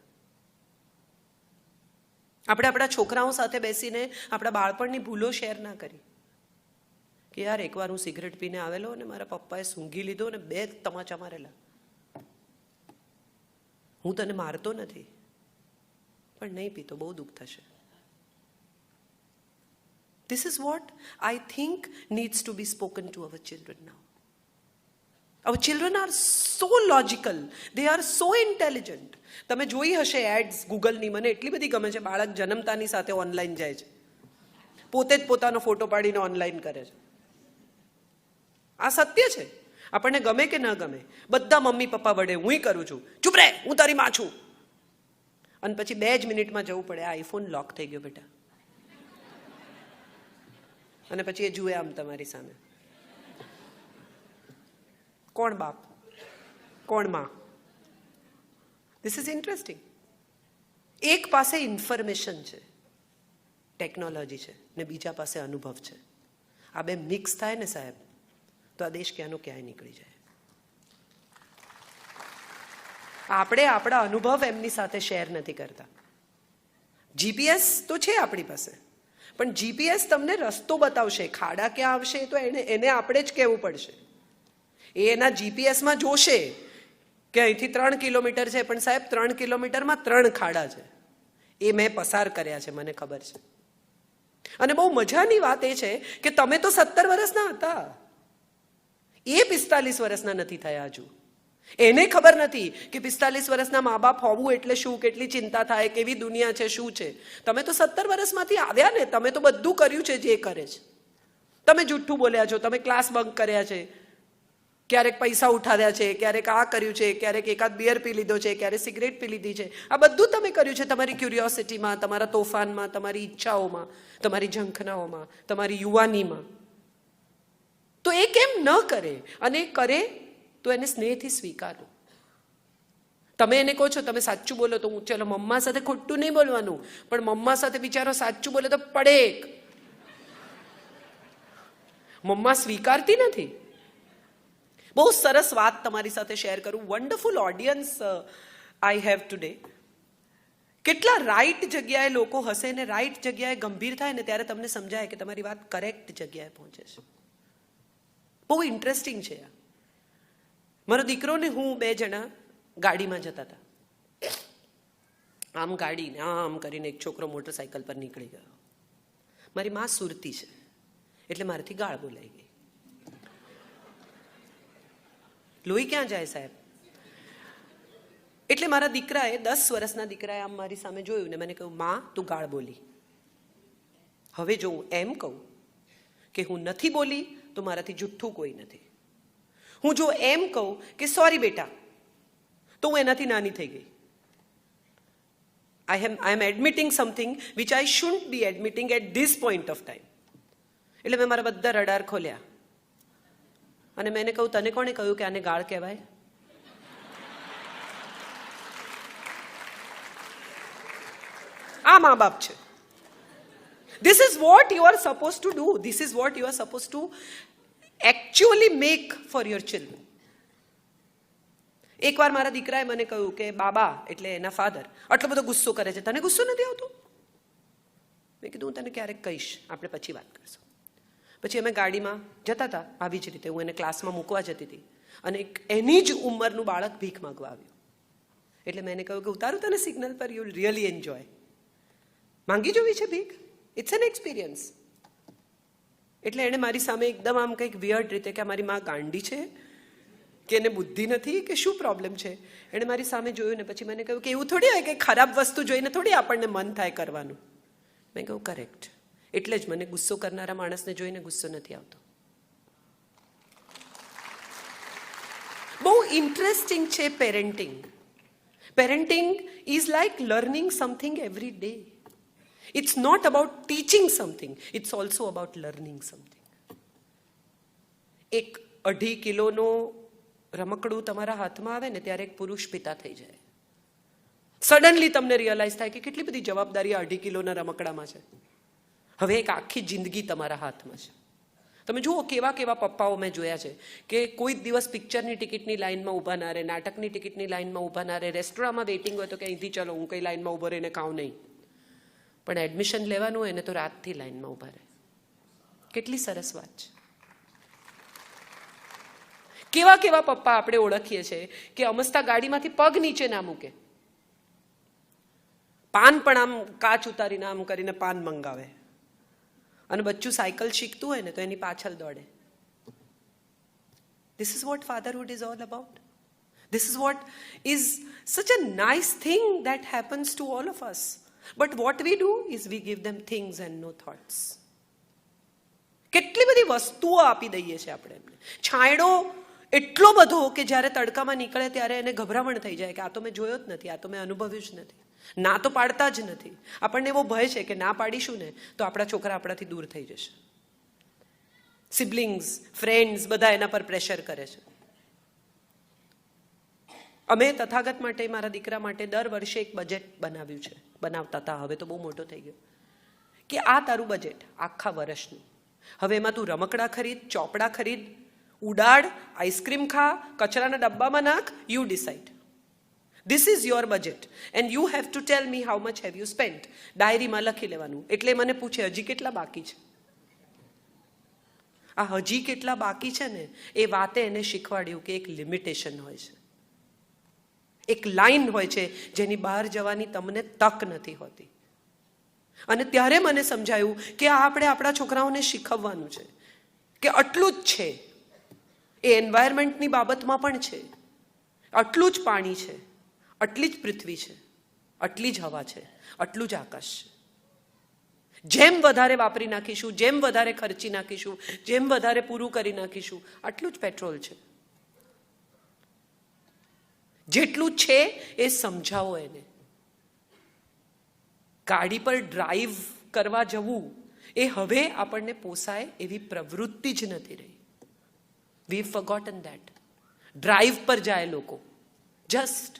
આપણે આપણા છોકરાઓ સાથે બેસીને આપણા બાળપણની ભૂલો શેર ના કરી કે યાર એકવાર હું સિગરેટ પીને આવેલો અને મારા પપ્પાએ સૂંઘી લીધો અને 2 તમાચા મારેલા. હું તને મારતો નથી, પણ નહીં પીતો, બહુ દુઃખ થશે. This is what I think needs to be spoken to our children now. Our children are so logical. They are so intelligent. તમે જોઈ હશે એડ્સ ગૂગલની, મને એટલી બધી ગમે છે. બાળક જન્મતાની સાથે ઓનલાઈન જાય છે, પોતે જ પોતાનો ફોટો પાડીને ઓનલાઈન કરે છે. આ સત્ય છે. આપણને ગમે કે ન ગમે, બધા મમ્મી પપ્પા વડે હું કરું છું. ચૂપ રહે, હું તારી માં છું. અને પછી 2 જ મિનિટમાં જવું પડે, આઈફોન લોક થઈ ગયો બેટા. અને પછી એ જુએ આમ તમારી સામે. કોણ બાપ, કોણ માં? This is interesting. એક પાસે ઇન્ફોર્મેશન છે, ટેકનોલોજી છે, ને બીજા પાસે અનુભવ છે. આ બે મિક્સ થાય ને સાહેબ, તો આ દેશ ક્યાંનો ક્યાંય નીકળી જાય. આપણે આપણા અનુભવ એમની સાથે શેર નથી કરતા. જીપીએસ તો છે આપણી પાસે, પણ જીપીએસ તમને રસ્તો બતાવશે, ખાડા ક્યાં આવશે તો એને આપણે જ કહેવું પડશે. એ એના જીપીએસમાં જોશે કે અહીંથી 3 કિલોમીટર છે, પણ સાહેબ 3 કિલોમીટરમાં 3 ખાડા છે. એ મેં પસાર કર્યા છે, મને ખબર છે. અને બહુ મજાની વાત એ છે કે તમે તો 17 વર્ષના હતા, એ 45 વર્ષના નથી થયા હજુ. એને ખબર નથી કે 45 વર્ષના મા બાપ હોવું એટલે શું, કેટલી ચિંતા થાય, કેવી દુનિયા છે, શું છે. તમે તો 17 વર્ષમાંથી આવ્યા ને, તમે તો બધું કર્યું છે જે કરે છે. તમે જુઠ્ઠું બોલ્યા છો, તમે ક્લાસ બંક કર્યા છે, ક્યારેક પૈસા ઉઠાવ્યા છે, ક્યારેક આ કર્યું છે, ક્યારેક એકાદ બિયર પી લીધો છે, ક્યારેક સિગરેટ પી લીધી છે. આ બધું તમે કર્યું છે તમારી ક્યુરિયોસિટીમાં, તમારા તોફાનમાં, તમારી ઈચ્છાઓમાં, તમારી ઝંખનાઓમાં, તમારી યુવાનીમાં. તો એ કેમ ન કરે? અને કરે તો એને સ્નેહથી સ્વીકારો. તમે એને કહો છો તમે સાચું બોલો, તો હું ચલો મમ્મા સાથે ખોટું નહીં બોલવાનું, પણ મમ્મા સાથે બિચારો સાચું બોલે તો પડે. મમ્મા સ્વીકારતી નથી. બહુ સરસ વાત તમારી સાથે શેર કરું. Wonderful audience I have today. કેટલા રાઈટ જગ્યાએ લોકો હશે ને રાઈટ જગ્યાએ ગંભીર થાય ને ત્યારે તમને સમજાય કે તમારી વાત કરેક્ટ જગ્યાએ પહોંચે છે. બહુ ઇન્ટરેસ્ટિંગ છે. મારો દીકરો ને હું 2 જણા ગાડીમાં જતા હતા. આમ ગાડીને આમ કરીને એક છોકરો મોટરસાઇકલ પર નીકળી ગયો. મારી માં સુરતી છે એટલે મારાથી ગાળ બોલાઈ ગઈ. લોહી ક્યાં જાય સાહેબ? એટલે મારા દીકરાએ 10 વર્ષના દીકરાએ આમ મારી સામે જોયું ને મને કહ્યું, માં તું ગાળ બોલી. હવે જો હું એમ કહું કે હું નથી બોલી તો મારાથી જુઠ્ઠું કોઈ નથી. હું જો એમ કહું કે સોરી બેટા, તો હું એનાથી નાની થઈ ગઈ. I am admitting something which I shouldn't be admitting at this point of time. એટલે મેં મારા બધા રડાર ખોલ્યા અને મેં એને કહ્યું, તને કોણે કહ્યું કે આને ગાળ કહેવાય? આ મા બાપ છે. This is what you are supposed to do. This is what you are supposed to actually make for your children. એકવાર મારા દીકરાએ મને કહ્યું કે બાબા એટલે એના ફાધર આટલો બધો ગુસ્સો કરે છે, તને ગુસ્સો નથી આવતો? મેં કીધું હું તને ક્યારેક કહીશ, આપણે પછી વાત કરશું. પછી અમે ગાડીમાં જતા હતા, આવી જ રીતે હું એને ક્લાસમાં મૂકવા જતી હતી અને એની જ ઉંમરનું બાળક ભીખ માંગવા આવ્યું. એટલે મેં એને કહ્યું કે ઉતારું તને સિગ્નલ પર, યુ વિલ રિયલી એન્જોય. માંગી જોવી છે ભીખ, ઇટ્સ એન એક્સપિરિયન્સ. એટલે એણે મારી સામે એકદમ આમ કંઈક વિયર્ડ રીતે કે મારી માં ગાંડી છે કે એને બુદ્ધિ નથી કે શું પ્રોબ્લેમ છે, એણે મારી સામે જોયું ને પછી મને કહ્યું કે એવું થોડી હોય કે ખરાબ વસ્તુ જોઈને થોડી આપણને મન થાય કરવાનું. મેં કહ્યું કરેક્ટ, એટલે જ મને ગુસ્સો કરનારા માણસને જોઈને ગુસ્સો નથી આવતો. બહુ ઇન્ટરેસ્ટિંગ છે parenting. Parenting is like learning something every day. It's not about teaching something, it's also about learning something. એક 2.5 કિલોનો રમકડું તમારા હાથમાં આવે ને ત્યારે એક પુરુષ પિતા થઈ જાય. સડનલી તમને રિયલાઇઝ થાય કે કેટલી બધી જવાબદારી 2.5 કિલોના રમકડામાં છે. હવે એક આખી જિંદગી તમારા હાથમાં છે. તમે જુઓ કેવા કેવા પપ્પાઓ મેં જોયા છે કે કોઈ દિવસ પિક્ચરની ટિકિટની લાઇનમાં ઊભા ના રહે, નાટકની ટિકિટની લાઇનમાં ઊભા ના રહે, રેસ્ટોરાંમાં વેઇટિંગ હોય તો કે અહીંથી ચલો હું કઈ લાઇનમાં ઊભો રહીને ખાઉં નહીં, પણ એડમિશન લેવાનું હોય ને તો રાતથી લાઇનમાં ઊભા રહે. કેટલી સરસ વાત છે. કેવા કેવા પપ્પા આપણે ઓળખીએ છીએ કે અમસ્તા ગાડીમાંથી પગ નીચે ના મૂકે, પાન પણ આમ કાચ ઉતારીને આમ કરીને પાન મંગાવે, અને બચ્ચું સાયકલ શીખતું હોય ને તો એની પાછળ દોડે. This is what fatherhood is all about. This is what is such a nice thing that happens to all of us. But what we do is we give them things and no thoughts. કેટલી બધી વસ્તુઓ આપી દઈએ છીએ આપણે એમને. છાંયડો એટલો બધો કે જ્યારે તડકામાં નીકળે ત્યારે એને ગભરામણ થઈ જાય કે આ તો મેં જોયો જ નથી, આ તો મેં અનુભવ્યું જ નથી. ના તો પાડતા જ નથી. આપણને એવો ભય છે કે ના પાડીશું ને તો આપણા છોકરા આપણાથી દૂર થઈ જશે. સિબ્લિંગ્સ, ફ્રેન્ડ્સ બધા એના પર પ્રેશર કરે છે. અમે તથાગત માટે, મારા દીકરા માટે દર વર્ષે એક બજેટ બનાવ્યું છે. બનાવતા હતા, હવે તો બહુ મોટો થઈ ગયો, કે આ તારું બજેટ આખા વર્ષનું. હવે એમાં તું રમકડા ખરીદ, ચોપડા ખરીદ, ઉડાડ, આઈસ્ક્રીમ ખા, કચરાના ડબ્બામાં નાખ, you decide. This is your budget and you have to tell me how much have you spent. ડાયરીમાં લખી લેવાનું. એટલે મને પૂછે હજી કેટલા બાકી છે. આ હજી કેટલા બાકી છે ને એ વાતે એને શીખવાડ્યું કે એક લિમિટેશન હોય છે, એક લાઈન હોય છે જેની બહાર જવાની તમને તક નથી હોતી. અને ત્યારે મને સમજાયું કે આ આપણે આપણા છોકરાઓને શીખવવાનું છે કે આટલું જ છે. એ એન્વાયરમેન્ટની બાબતમાં પણ છે. આટલું જ પાણી છે, આટલી જ પૃથ્વી છે, આટલી જ હવા છે, આટલું જ આકાશ છે. જેમ વધારે વાપરી નાખીશું, જેમ વધારે ખર્ચી નાખીશું, જેમ વધારે પૂરું કરી નાખીશું, આટલું જ પેટ્રોલ છે. જેટલું છે એ સમજાવો એને. ગાડી પર ડ્રાઈવ કરવા જવું એ હવે આપણને પોસાય એવી પ્રવૃત્તિ જ નથી રહી. વી ફોરગોટન ધેટ. ડ્રાઈવ પર જાય લોકો, જસ્ટ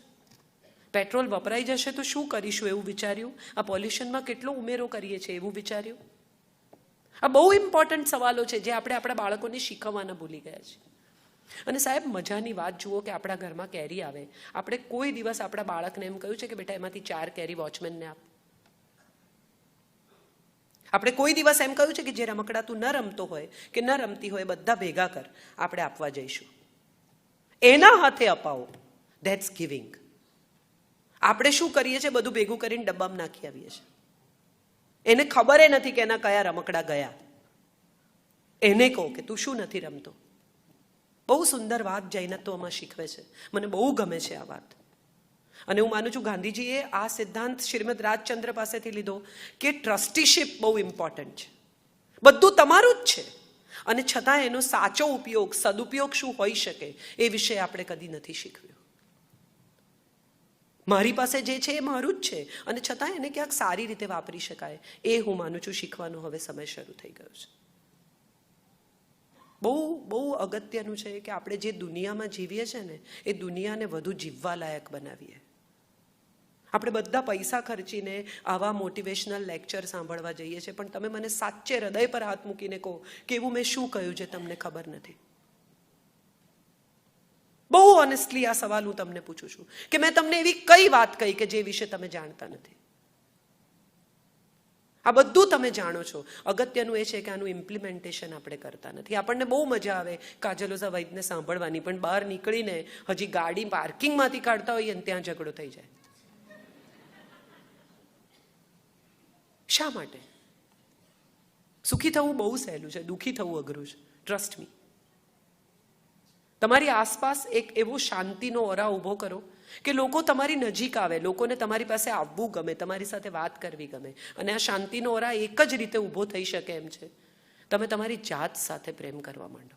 પેટ્રોલ વપરાઈ જશે તો શું કરીશું એવું વિચાર્યું, આ પોલ્યુશનમાં કેટલો ઉમેરો કરીએ છીએ એવું વિચાર્યું. આ બહુ ઇમ્પોર્ટન્ટ સવાલો છે જે આપણે આપણા બાળકોને શીખવવાના ભૂલી ગયા છીએ. અને સાહેબ, મજાની વાત જુઓ કે આપણા ઘરમાં કેરી આવે, આપણે કોઈ દિવસ આપણા બાળકને એમ કહ્યું છે કે બેટા એમાંથી 4 કેરી વોચમેનને આપ? આપણે કોઈ દિવસ એમ કહ્યું છે કે જે રમકડા તું ન રમતો હોય કે ન રમતી હોય બધા ભેગા કર, આપણે આપવા જઈશું, એના હાથે અપાવો. That's giving. આપણે શું કરીએ છીએ, બધું ભેગું કરીને ડબ્બામાં નાખી આવીએ છીએ. એને ખબર નથી કે એના કયા રમકડા ગયા. એને કહો કે તું શું નથી રમતો. બહુ સુંદર વાત જૈનત્વમાં શીખવે છે, મને બહુ ગમે છે આ વાત. અને હું માનું છું ગાંધીજીએ આ સિદ્ધાંત શ્રીમદ રાજચંદ્ર પાસેથી લીધો કે ટ્રસ્ટીશિપ બહુ ઇમ્પોર્ટન્ટ છે. બધું તમારું જ છે અને છતાં એનો સાચો ઉપયોગ, સદુપયોગ શું હોઈ શકે એ વિશે આપણે કદી નથી શીખવ્યું. મારી પાસે જે છે એ મારું જ છે અને છતાં એને ક્યાંક સારી રીતે વાપરી શકાય એ હું માનું છું શીખવાનો હવે સમય શરૂ થઈ ગયો છે. બહુ બહુ અગત્યનું છે કે આપણે જે દુનિયામાં જીવીએ છીએ ને એ દુનિયાને વધુ જીવવા લાયક બનાવીએ. આપણે બધા પૈસા ખર્ચીને આવા મોટિવેશનલ લેક્ચર સાંભળવા જઈએ છીએ, પણ તમે મને સાચે હૃદય પર હાથ મૂકીને કહો કે એવું મેં શું કહ્યું જે તમને ખબર નથી. બહુ ઓનેસ્ટલી આ સવાલ હું તમને પૂછું છું કે મેં તમને એવી કઈ વાત કહી કે જે વિશે તમે જાણતા નથી. આ બધું તમે જાણો છો. અગત્યનું એ છે કે આનું ઇમ્પ્લિમેન્ટેશન આપણે કરતા નથી. આપણને બહુ મજા આવે કાજલોઝા વૈદને સાંભળવાની, પણ બહાર નીકળીને હજી ગાડી પાર્કિંગમાંથી કાઢતા હોઈએ ને ત્યાં ઝઘડો થઈ જાય. શા માટે? સુખી થવું બહુ સહેલું છે, દુઃખી થવું અઘરું છે. Trust me. તમારી આસપાસ એક એવો શાંતિનો ઓરા ઊભો કરો કે લોકો તમારી નજીક આવે, લોકોને તમારી પાસે આવવું ગમે, તમારી સાથે વાત કરવી ગમે. અને આ શાંતિનો ઓરા એક જ રીતે ઊભો થઈ શકે એમ છે, તમે તમારી જાત સાથે પ્રેમ કરવા માંડો.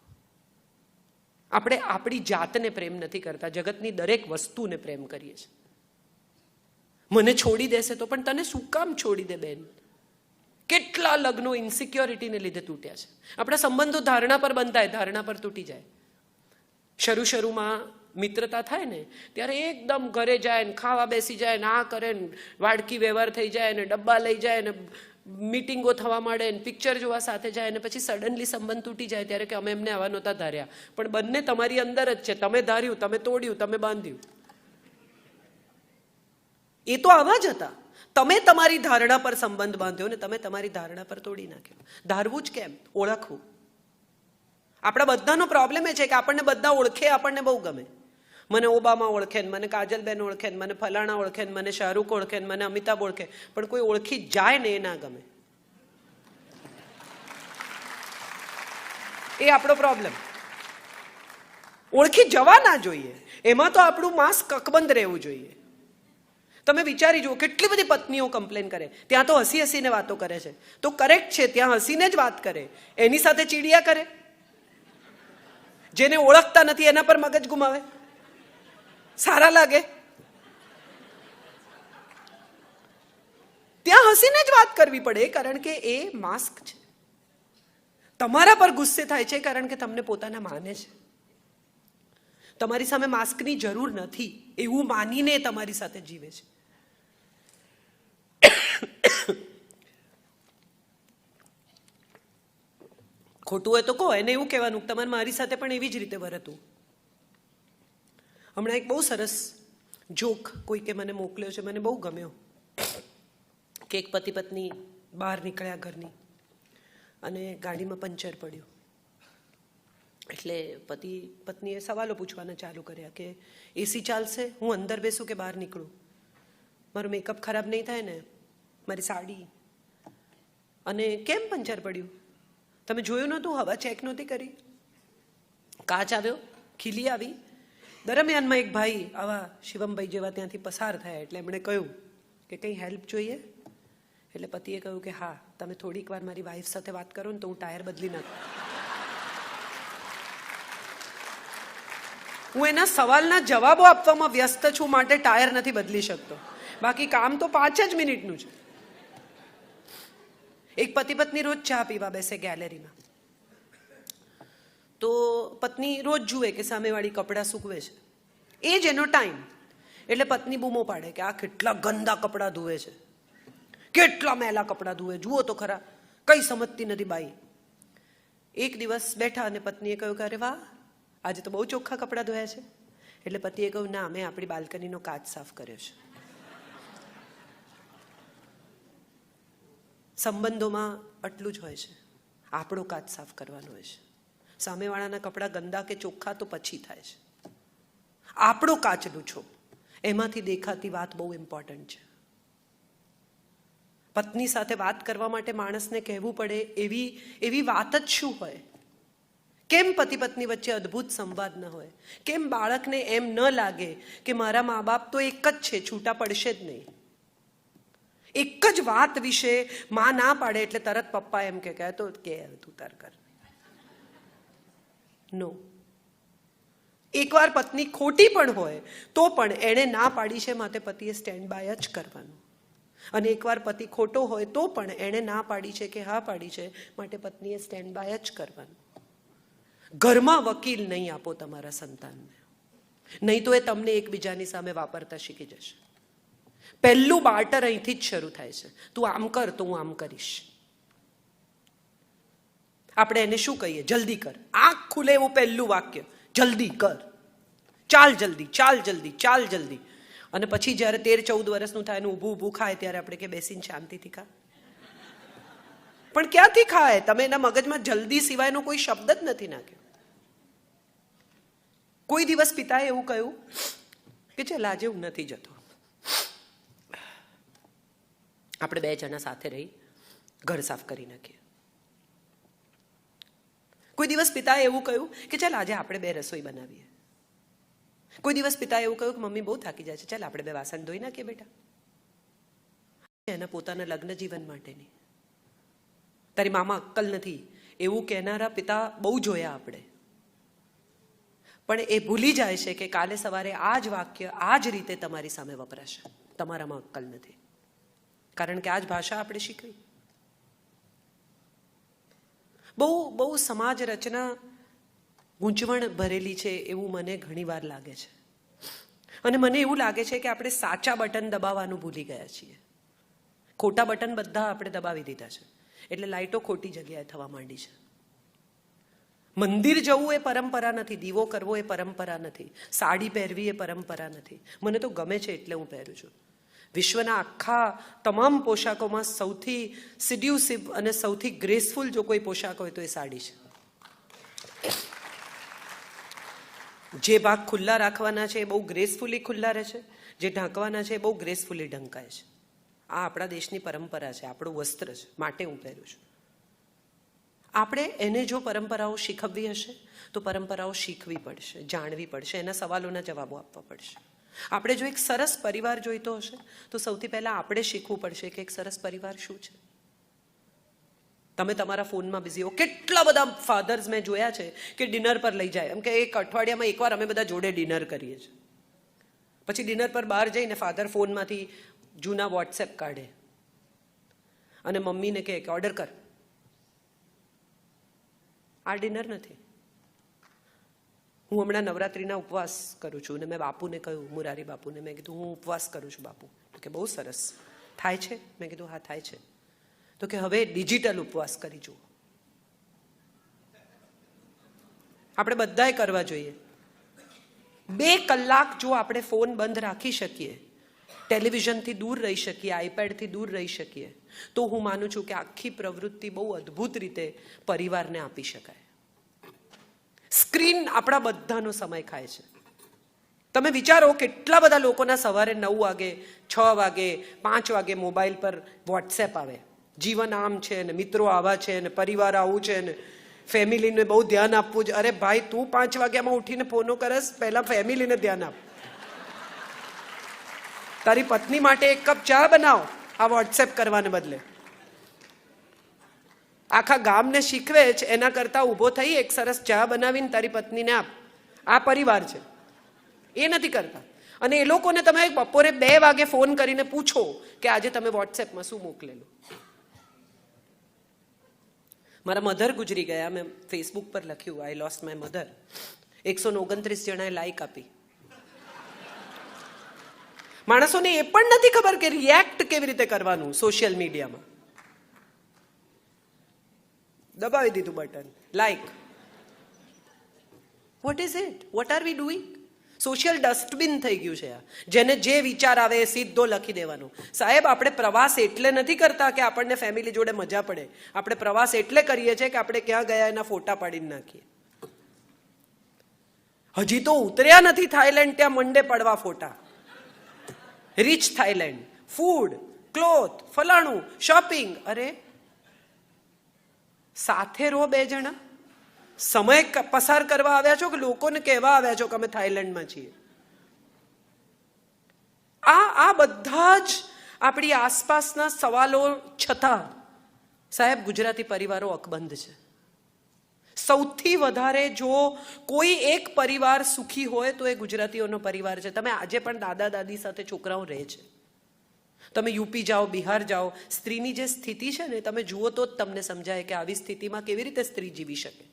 આપણે આપણી જાતને પ્રેમ નથી કરતા, જગતની દરેક વસ્તુને પ્રેમ કરીએ છીએ. મને છોડી દેશે તો પણ તને શું કામ છોડી દે બેન? કેટલા લગ્નો ઇન્સિક્યોરિટીને લીધે તૂટ્યા છે. આપણા સંબંધો ધારણા પર બનતા હોય, ધારણા પર તૂટી જાય. શરૂમાં મિત્રતા થાય ને ત્યારે એકદમ ઘરે જાય ને ખાવા બેસી જાય ને આ કરે ને વાડકી વ્યવહાર થઈ જાય ને ડબ્બા લઈ જાય ને મીટિંગો થવા માંડે ને પિક્ચર જોવા સાથે જાય ને પછી સડનલી સંબંધ તૂટી જાય ત્યારે કે અમે એમને આવા નહોતા ધાર્યા. પણ બંને તમારી અંદર જ છે. તમે ધાર્યું, તમે તોડ્યું, તમે બાંધ્યું. એ તો આવા જ હતા. તમે તમારી ધારણા પર સંબંધ બાંધ્યો ને તમે તમારી ધારણા પર તોડી નાખ્યો. ધારવું જ કેમ? ઓળખવું. આપણા બધાનો પ્રોબ્લેમ એ છે કે આપણને બધા ઓળખે, આપણને બહુ ગમે. મને ઓબામા ઓળખે ને મને કાજલબેન ઓળખે ને મને ફલાણા ઓળખે ને મને શાહરૂખ ઓળખે ને મને અમિતાભ ઓળખે, પણ કોઈ ઓળખી જાય ને એ ના ગમે. એ આપણો પ્રોબ્લેમ. ઓળખી જવા ના જોઈએ. એમાં તો આપણું માંસ કકબંધ રહેવું જોઈએ. તમે વિચારી જુઓ, કેટલી બધી પત્નીઓ કમ્પ્લેન કરે, ત્યાં તો હસી હસીને વાતો કરે છે. તો કરેક્ટ છે, ત્યાં હસીને જ વાત કરે, એની સાથે ચીડિયા કરે. જેને ઓળખતા નથી એના પર મગજ ગુમાવે, સારા લાગે? ત્યાં હસીને જ વાત કરવી પડે, કારણ કે એ માસ્ક છે. તમારા પર ગુસ્સે થાય છે કારણ કે તમને પોતાના માને છે. તમારી સામે માસ્કની જરૂર નથી એવું માનીને તમારી સાથે જીવે છે. ખોટું હોય તો કહો, એને એવું કહેવાનું તમારે મારી સાથે પણ એવી જ રીતે વર્તવું. હમણાં એક બહુ સરસ જોક કોઈકે મને મોકલ્યો છે, મને બહુ ગમ્યો. કે એક પતિ પત્ની બહાર નીકળ્યા ઘરની અને ગાડીમાં પંચર પડ્યું. એટલે પતિ પત્નીએ સવાલો પૂછવાના ચાલુ કર્યા કે એસી ચાલશે, હું અંદર બેસું કે બહાર નીકળું, મારો મેકઅપ ખરાબ નહીં થાય ને, મારી સાડી, અને કેમ પંચર પડ્યું, તમે જોયું નહોતું, હવા ચેક નહોતી કરી, કાચ આવ્યો, ખીલી આવી. દરમિયાનમાં એક ભાઈ આવા શિવમભાઈ જેવા ત્યાંથી પસાર થયા, એટલે એમણે કહ્યું કે કંઈ હેલ્પ જોઈએ? એટલે પતિએ કહ્યું કે હા, તમે થોડીક વાર મારી વાઈફ સાથે વાત કરો ને તો હું ટાયર બદલી નાખું. હું એના સવાલના જવાબો આપવામાં વ્યસ્ત છું માટે ટાયર નથી બદલી શકતો, બાકી કામ તો 5 જ મિનિટનું છે. એક પતિ પત્ની રોજ ચા પીવા બેસે ગેલેરીમાં. તો પત્ની રોજ જુએ કે સામેવાળી કપડાં સૂકવે છે, એ જ એનો ટાઈમ. એટલે પત્ની બૂમો પાડે કે આ કેટલા ગંદા કપડાં ધુએ છે, કેટલા મેલા કપડાં ધુએ, જુઓ તો ખરા, કઈ સમજતી નથી બાઈ. એક દિવસ બેઠા અને પત્નીએ કહ્યું કે અરે વાહ, આજે તો બહુ ચોખ્ખા કપડાં ધોયા છે. એટલે પતિએ કહ્યું ના, મેં આપણી બાલ્કનીનો કાચ સાફ કર્યો છે. સંબંધોમાં આટલું જ હોય છે, આપણો કાચ સાફ કરવાનો હોય છે. સામેવાળાના કપડાં ગંદા કે ચોખ્ખા તો પછી થાય છે. આપણો કાચ લૂછો, એમાંથી દેખાતી વાત બહુ ઇમ્પોર્ટન્ટ છે. પત્ની સાથે વાત કરવા માટે માણસને કહેવું પડે એવી વાત જ શું હોય? કેમ પતિ પત્ની વચ્ચે અદ્ભુત સંવાદ ન હોય? કેમ બાળકને એમ ન લાગે કે મારા મા બાપ તો એક જ છે, છૂટા પડશે જ નહીં? એક જ વાત વિશે માં ના પાડે એટલે તરત પપ્પા એમ કે તો કે તું તાર કર. નો. એકવાર પત્ની ખોટી પણ હોય તો પણ એણે ના પાડી છે માટે પતિએ સ્ટેન્ડ બાય જ કરવાનું. અને એકવાર પતિ ખોટો હોય તો પણ એણે ના પાડી છે કે હા પાડી છે માટે પત્નીએ સ્ટેન્ડ બાય જ કરવાનું. ઘરમાં વકીલ નહીં આપો તમારા સંતાનને, નહીં તો એ તમને એકબીજાની સામે વાપરતા શીખી જશે. પહેલું બાર્ટર અહીંથી જ શરૂ થાય છે. તું આમ કર તો હું આમ કરીશ. આપણે એને શું કહીએ? જલ્દી કર. આંખ ખુલે એવું પહેલું વાક્ય, જલ્દી કર, ચાલ જલ્દી, ચાલ જલ્દી, ચાલ જલ્દી. અને પછી જ્યારે 13-14 વર્ષનું થાય ને ઊભું ઊભું ખાય ત્યારે આપણે કે બેસીને શાંતિથી ખા. પણ ક્યાંથી ખાય? તમે એના મગજમાં જલ્દી સિવાયનો કોઈ શબ્દ જ નથી નાખ્યો. કોઈ દિવસ પિતાએ એવું કહ્યું કે ચાલ આજે હું નથી જતો, આપણે 2 જણા સાથે રહી ઘર સાફ કરી નાખીએ. કોઈ દિવસ પિતાએ એવું કહ્યું કે ચાલ આજે આપણે 2 રસોઈ બનાવીએ. કોઈ દિવસ પિતાએ એવું કહ્યું કે મમ્મી બહુ થાકી જાય છે, ચાલ આપણે 2 વાસણ ધોઈ નાખીએ બેટા. એના પોતાના લગ્ન જીવન માટેની. તારી મામા અક્કલ નથી એવું કહેનારા પિતા બહુ જોયા આપણે. પણ એ ભૂલી જાય છે કે કાલે સવારે આ જ વાક્ય આ જ રીતે તમારી સામે વપરાશે. તમારામાં અક્કલ નથી, કારણ કે આ જ ભાષા આપણે શીખવી. બહુ સમાજ રચના ગૂંચવણ ભરેલી છે એવું મને ઘણીવાર લાગે છે. અને મને એવું લાગે છે કે આપણે સાચા બટન દબાવવાનું ભૂલી ગયા છીએ. ખોટા બટન બધા આપણે દબાવી દીધા છે, એટલે લાઇટો ખોટી જગ્યાએ થવા માંડી છે. મંદિર જવું એ પરંપરા નથી, દીવો કરવો એ પરંપરા નથી, સાડી પહેરવી એ પરંપરા નથી. મને તો ગમે છે એટલે હું પહેરું છું. વિશ્વના આખા તમામ પોશાકોમાં સૌથી સિડ્યુસિવ અને સૌથી ગ્રેસફુલ જો કોઈ પોશાક હોય તો એ સાડી છે. જે ભાગ ખુલ્લા રાખવાના છે એ બહુ ગ્રેસફુલી ખુલ્લા રહે છે, જે ઢાંકવાના છે એ બહુ ગ્રેસફુલી ઢંકાય છે. આ આપણા દેશની પરંપરા છે, આપણું વસ્ત્ર છે, માટે હું પહેરું છું. આપણે એને જો પરંપરાઓ શીખવવી હશે તો પરંપરાઓ શીખવી પડશે, જાણવી પડશે, એના સવાલોના જવાબો આપવા પડશે. આપણે જો એક સરસ પરિવાર જોઈતો હશે તો સૌથી પહેલાં આપણે શીખવું પડશે કે એક સરસ પરિવાર શું છે. તમે તમારા ફોનમાં બિઝી હો. કેટલા બધા ફાધર્સ મેં જોયા છે કે ડિનર પર લઈ જાય, એમ કે એક અઠવાડિયામાં એકવાર અમે બધા જોડે ડિનર કરીએ છીએ. પછી ડિનર પર બહાર જઈને ફાધર ફોનમાંથી જૂના વોટ્સએપ કાઢે અને મમ્મીને કહે કે ઓર્ડર કર. આ ડિનર નથી. હું હમણાં નવરાત્રિના ઉપવાસ કરું છું અને મેં બાપુને કહ્યું, મુરારી બાપુને મેં કીધું હું ઉપવાસ કરું છું બાપુ. તો કે બહુ સરસ, થાય છે? મેં કીધું હા થાય છે. તો કે હવે ડિજિટલ ઉપવાસ કરી જુઓ. આપણે બધાએ કરવા જોઈએ. 2 કલાક જો આપણે ફોન બંધ રાખી શકીએ, ટેલિવિઝનથી દૂર રહી શકીએ, આઈપેડથી દૂર રહી શકીએ, તો હું માનું છું કે આખી પ્રવૃત્તિ બહુ અદ્ભુત રીતે પરિવારને આપી શકાય. સ્ક્રીન આપણા બધાનો સમય ખાય છે. તમે વિચારો કેટલા બધા લોકોના સવારે 9 વાગે, 6 વાગે, 5 વાગે મોબાઈલ પર વોટ્સએપ આવે. જીવન આમ છે ને, મિત્રો આવા છે ને, પરિવાર આવું છે ને, ફેમિલીને બહુ ધ્યાન આપવું છે. અરે ભાઈ, તું 5 વાગ્યામાં ઉઠીને ફોનો કરસ, પહેલા ફેમિલીને ધ્યાન આપ. તારી પત્ની માટે 1 કપ ચા બનાવ આ વોટ્સએપ કરવાને બદલે. આખા ગામને શીખવે છે એના કરતાં ઊભો થઈ એક સરસ ચા બનાવીને તારી પત્નીને આપ. આ પરિવાર છે. એ નથી કરતા. અને એ લોકોને તમે બપોરે 2 વાગે ફોન કરીને પૂછો કે આજે તમે વોટ્સએપમાં શું મોકલેલું. મારા મધર ગુજરી ગયા. મેં ફેસબુક પર લખ્યું, આઈ લોસ્ટ માય મધર. 129 જણાએ લાઈક આપી. માણસોને એ પણ નથી ખબર કે રિએક્ટ કેવી રીતે કરવાનું સોશિયલ મીડિયામાં. દબાવી દીધું button, like. What is it? What are we doing? Social dustbin થઈ ગયું છે આ. જેને જે વિચાર આવે એ સીધો લખી દેવાનો. સાહેબ, આપણે પ્રવાસ એટલે નથી કરતા કે આપણને ફેમિલી જોડે મજા પડે. આપણે પ્રવાસ એટલે કરીએ છીએ કે આપણે ક્યાં ગયા એના ફોટા પાડીને નાખીએ. હજી તો ઉતર્યા નથી થાઈલેન્ડ, ત્યાં મંડે પડવા ફોટા. રીચ થાઈલેન્ડ, ફૂડ, ક્લોથ, ફલાણું, શોપિંગ. અરે સાથે રહો 2 જણા. સમય પસાર કરવા આવ્યા છો કે લોકોને કહેવા આવ્યા છો કે અમે થાઈલેન્ડમાં છીએ? આ બધા જ આપણી આસપાસના સવાલો છતાં સાહેબ ગુજરાતી પરિવારો અકબંધ છે. સૌથી વધારે જો કોઈ એક પરિવાર સુખી હોય તો એ ગુજરાતીઓનો પરિવાર છે. તમે આજે પણ દાદા દાદી સાથે છોકરાઓ રહે છે. તમે યુપી જાઓ, બિહાર જાઓ, સ્ત્રીની જે સ્થિતિ છે ને તમે જુઓ તો જ તમને સમજાય કે આવી સ્થિતિમાં કેવી રીતે સ્ત્રી જીવી શકે.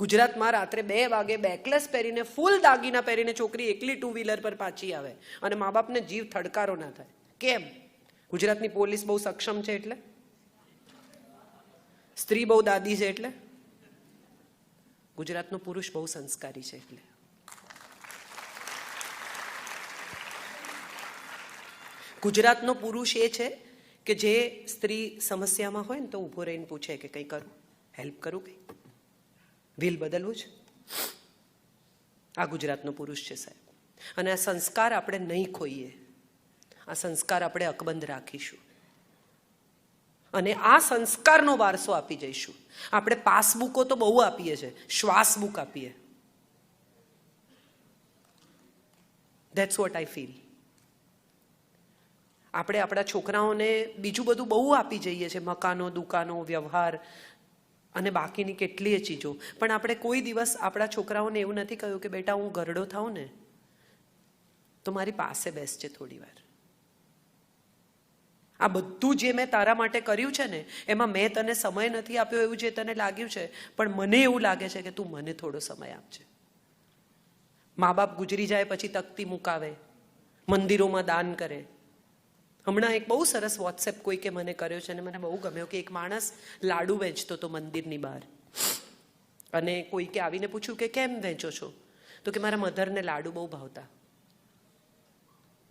ગુજરાતમાં રાત્રે 2 વાગે બેકલેસ પહેરીને, ફૂલ દાગીના પહેરીને છોકરી એકલી 2 વ્હીલર પર પાછી આવે અને મા બાપને જીવ થડકારો ના થાય. કેમ? ગુજરાતની પોલીસ બહુ સક્ષમ છે એટલે? સ્ત્રી બહુ દાદી છે એટલે? ગુજરાતનો પુરુષ બહુ સંસ્કારી છે એટલે? ગુજરાતનો પુરુષ એ છે કે જે સ્ત્રી સમસ્યામાં હોય ને તો ઊભો રહીને પૂછે કે કંઈ કરું, હેલ્પ કરું, કંઈ વ્હીલ બદલવું છે. આ ગુજરાતનો પુરુષ છે સાહેબ. અને આ સંસ્કાર આપણે નહીં ખોઈએ. આ સંસ્કાર આપણે અકબંધ રાખીશું અને આ સંસ્કારનો વારસો આપી જઈશું. આપણે પાસબુકો તો બહુ આપીએ છીએ, શ્વાસબુક આપીએ. That's what I feel. આપણે આપણા છોકરાઓને બીજું બધું બહુ આપી જઈએ છીએ, મકાનો, દુકાનો, વ્યવહાર અને બાકીની કેટલીય ચીજો, પણ આપણે કોઈ દિવસ આપણા છોકરાઓને એવું નથી કહ્યું કે બેટા હું ઘરડો થાઉં ને તો મારી પાસે બેસજે થોડી વાર. આ બધું જે મેં તારા માટે કર્યું છે ને એમાં મેં તને સમય નથી આપ્યો એવું જે તને લાગ્યું છે, પણ મને એવું લાગે છે કે તું મને થોડો સમય આપજે. મા બાપ ગુજરી જાય પછી તકતી મુકાવે, મંદિરોમાં દાન કરે. હમણાં એક બહુ સરસ વોટ્સએપ કોઈકે મને કર્યો છે અને મને બહુ ગમ્યો કે એક માણસ લાડુ વેચતો હતો મંદિરની બહાર, અને કોઈકે આવીને પૂછ્યું કે કેમ વેચો છો? તો કે મારા મધરને લાડુ બહુ ભાવતા,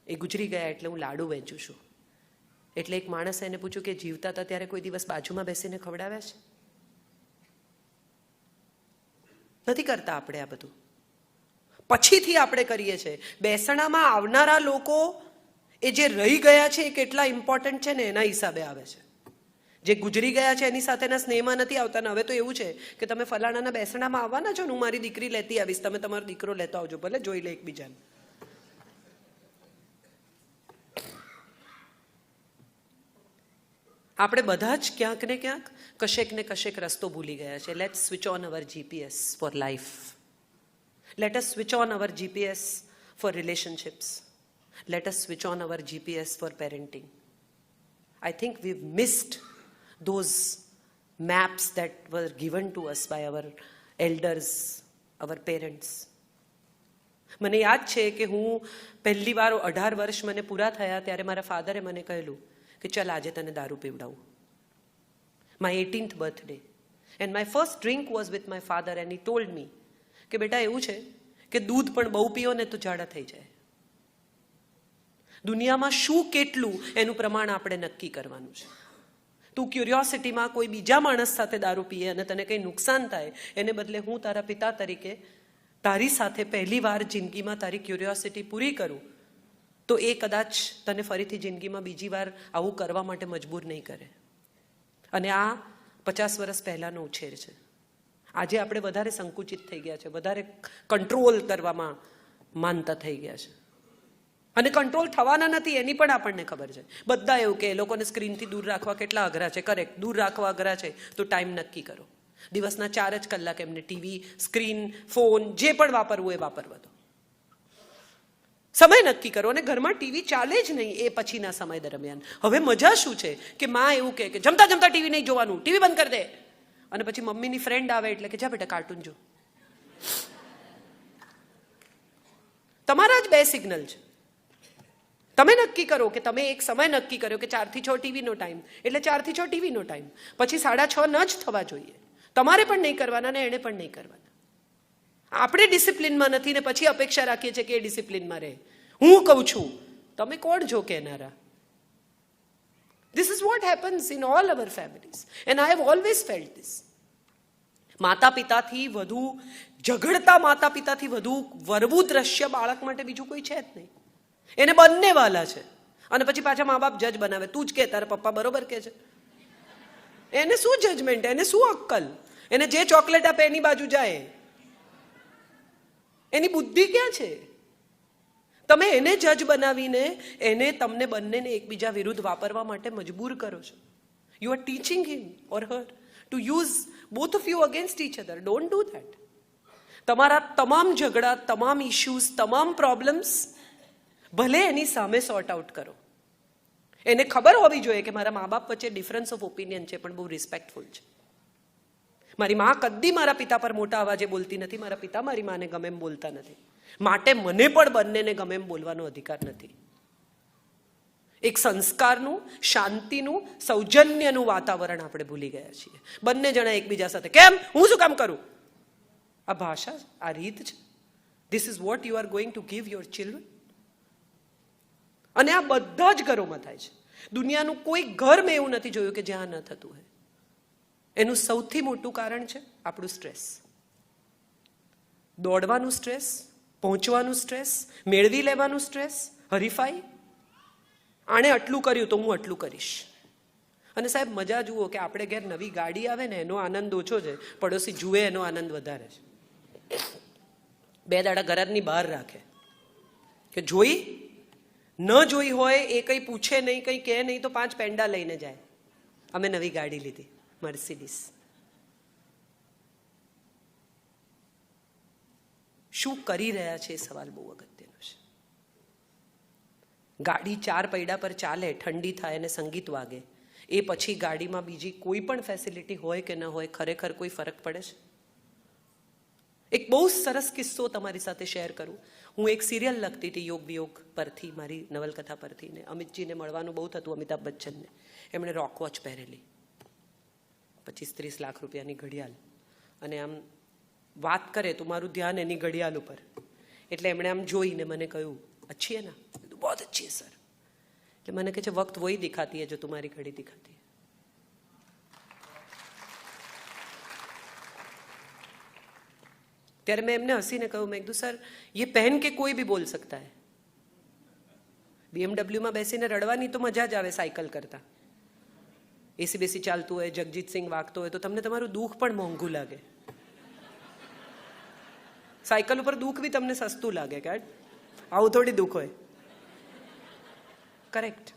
એ ગુજરી ગયા એટલે હું લાડુ વેચું છું. એટલે એક માણસે એને પૂછ્યું કે જીવતા હતા ત્યારે કોઈ દિવસ બાજુમાં બેસીને ખવડાવ્યા છે? નથી કરતા આપણે આ બધું, પછીથી આપણે કરીએ છીએ. બેસણામાં આવનારા લોકો એ જે રહી ગયા છે એ કેટલા ઇમ્પોર્ટન્ટ છે ને એના હિસાબે આવે છે. જે ગુજરી ગયા છે એની સાથેના સ્નેહમાં નથી આવતા ને. હવે તો એવું છે કે તમે ફલાણાના બેસણામાં આવવાના છો ને, હું મારી દીકરી લેતી આવીશ, તમે તમારો દીકરો લેતો આવજો, ભલે જોઈ લે એકબીજાને. આપણે બધા જ ક્યાંક ને ક્યાંક કશેક ને કશેક રસ્તો ભૂલી ગયા છે. Let switch on our GPS for life. Let us switch on our GPS for relationships. Let us switch on our GPS for parenting. I think we've missed those maps that were given to us by our elders, our parents. મને યાદ છે કે હું પહેલી વાર 18 વર્ષ મને પૂરા થયા ત્યારે મારા ફાધરે મને કહેલું કે ચલ આજે તને દારૂ પીવડાવું. My 18th birthday. And my first drink was with my father and he told me કે બેટા એવું છે કે દૂધ પણ બહુ પીઓ ને તો ઝાડા થઈ જાય. દુનિયામાં શું કેટલું એનું પ્રમાણ આપણે નક્કી કરવાનું છે. તું ક્યુરિયોસિટીમાં કોઈ બીજા માણસ સાથે દારૂ પીએ અને તને કંઈ નુકસાન થાય એને બદલે હું તારા પિતા તરીકે તારી સાથે પહેલી વાર જિંદગીમાં તારી ક્યુરિયોસિટી પૂરી કરું તો એ કદાચ તને ફરીથી જિંદગીમાં બીજી વાર આવું કરવા માટે મજબૂર નહીં કરે. અને આ 50 વર્ષ પહેલાંનો ઉછેર છે. આજે આપણે વધારે સંકુચિત થઈ ગયા છે, વધારે કંટ્રોલ કરવામાં માનતા થઈ ગયા છે. અને કંટ્રોલ થવાના નથી એની પણ આપણને ખબર છે. બધા એવું કે એ લોકોને સ્ક્રીનથી દૂર રાખવા કેટલા અઘરા છે. કરેક્ટ, દૂર રાખવા અઘરા છે તો ટાઈમ નક્કી કરો. દિવસના 4 જ કલાક એમને ટીવી, સ્ક્રીન, ફોન જે પણ વાપરવું એ વાપરવા દો. સમય નક્કી કરો અને ઘરમાં ટીવી ચાલે જ નહીં એ પછીના સમય દરમિયાન. હવે મજા શું છે કે માં એવું કે જમતા જમતા ટીવી નહીં જોવાનું, ટીવી બંધ કરી દે. અને પછી મમ્મીની ફ્રેન્ડ આવે એટલે કે જા બેટા કાર્ટૂન જો. તમારા જ 2 સિગ્નલ છે. તમે નક્કી કરો કે તમે એક સમય નક્કી કર્યો કે 4 થી 6 ટીવીનો ટાઈમ, એટલે 4 થી 6 ટીવીનો ટાઈમ. પછી 6:30 ન જ થવા જોઈએ. તમારે પણ નહીં કરવાના ને એણે પણ નહીં કરવાના. આપણે ડિસિપ્લિનમાં નથી ને પછી અપેક્ષા રાખીએ છીએ કે એ ડિસિપ્લિનમાં રહે. હું કહું છું, તમે કોણ છો કહેનારા? This is what happens in all our families and I have always felt this. માતા પિતાથી વધુ ઝઘડતા, માતા પિતાથી વધુ વરવું દ્રશ્ય બાળક માટે બીજું કોઈ છે જ નહીં. એને બંને વાલા છે અને પછી પાછા મા બાપ જજ બનાવે. તું જ કે તારા પપ્પા બરોબર કે છે. એને શું જજમેન્ટ, એને શું અક્કલ? એને જે ચોકલેટ આપે એની બાજુ જાય. એની બુદ્ધિ ક્યાં છે? તમે એને જજ બનાવીને એને તમને બંનેને એકબીજા વિરુદ્ધ વાપરવા માટે મજબૂર કરો છો. You are teaching him or her to use both of you against each other. Don't do that. તમારા તમામ ઝઘડા, તમામ ઇશ્યુઝ, તમામ પ્રોબ્લેમ્સ ભલે એની સામે સોર્ટ આઉટ કરો. એને ખબર હોવી જોઈએ કે મારા મા બાપ વચ્ચે ડિફરન્સ ઓફ ઓપિનિયન છે પણ બહુ રિસ્પેક્ટફુલ છે. મારી મા કદી મારા પિતા પર મોટા અવાજે બોલતી નથી, મારા પિતા મારી માને ગમે એમ બોલતા નથી. માટે મને પણ બંનેને ગમે એમ બોલવાનો અધિકાર નથી. એક સંસ્કારનું, શાંતિનું, સૌજન્યનું વાતાવરણ આપણે ભૂલી ગયા છીએ. બંને જણા એકબીજા સાથે કેમ, હું શું કામ કરું? આ ભાષા, આ રીત છે. This is what you are going to give your children. અને આ બધા જ ઘરોમાં થાય છે. દુનિયાનું કોઈ ઘર મેં એવું નથી જોયું કે જ્યાં ન થતું હોય. એનું સૌથી મોટું કારણ છે આપણું સ્ટ્રેસ. દોડવાનું સ્ટ્રેસ, પહોંચવાનું સ્ટ્રેસ, મેળવી લેવાનું સ્ટ્રેસ, હરીફાઈ. આણે આટલું કર્યું તો હું આટલું કરીશ. અને સાહેબ મજા જુઓ કે આપણે ઘેર નવી ગાડી આવે ને એનો આનંદ ઓછો છે, પડોશી જુએ એનો આનંદ વધારે છે. 2 દાડા ઘરની બહાર રાખે કે જોઈ ન જોઈ હોય એ કંઈ પૂછે નહીં, કંઈ કહે નહીં તો 5 પેંડા લઈને જાય. અમે નવી ગાડી લીધી, મર્સિડીઝ. શું કરી રહ્યા છે એ સવાલ બહુ અગત્યનો છે. ગાડી 4 પૈડા પર ચાલે, ઠંડી થાય અને સંગીત વાગે, એ પછી ગાડીમાં બીજી કોઈ પણ ફેસિલિટી હોય કે ન હોય, ખરેખર કોઈ ફરક પડે છે? એક બહુ સરસ કિસ્સો તમારી સાથે શેર કરું. હું એક સિરિયલ લખતી હતી યોગ વિયોગ પરથી, મારી નવલકથા પરથી, ને અમિતજીને મળવાનું બહુ થતું, અમિતાભ બચ્ચનને. એમણે રોક વોચ પહેરેલી, 25-30 લાખ રૂપિયાની ઘડિયાળ, અને આમ વાત કરે તો મારું ધ્યાન એની ઘડિયાળ ઉપર. એટલે એમણે આમ જોઈને મને કહ્યું, અચ્છી હે ના? બહુ અચ્છી હે સર. એટલે મને કહે છે, વક્ત વહી દિખાતી है जो तुम्हारी घड़ी दिखाती है. ત્યારે મેં એમને હસીને કહ્યું, મેં કીધું સર ये पहन के कोई भी बोल सकता है. BMW માં બેસીને રડવાની તો મજા જ આવે સાયકલ કરતા. એસી બેસી ચાલતું હોય, જગજીત સિંહ વાગતો હોય તો તમને તમારું દુઃખ પણ મોંઘું લાગે. સાયકલ ઉપર દુઃખ બી તમને સસ્તું લાગે કે આવું થોડી દુઃખ હોય. કરેક્ટ.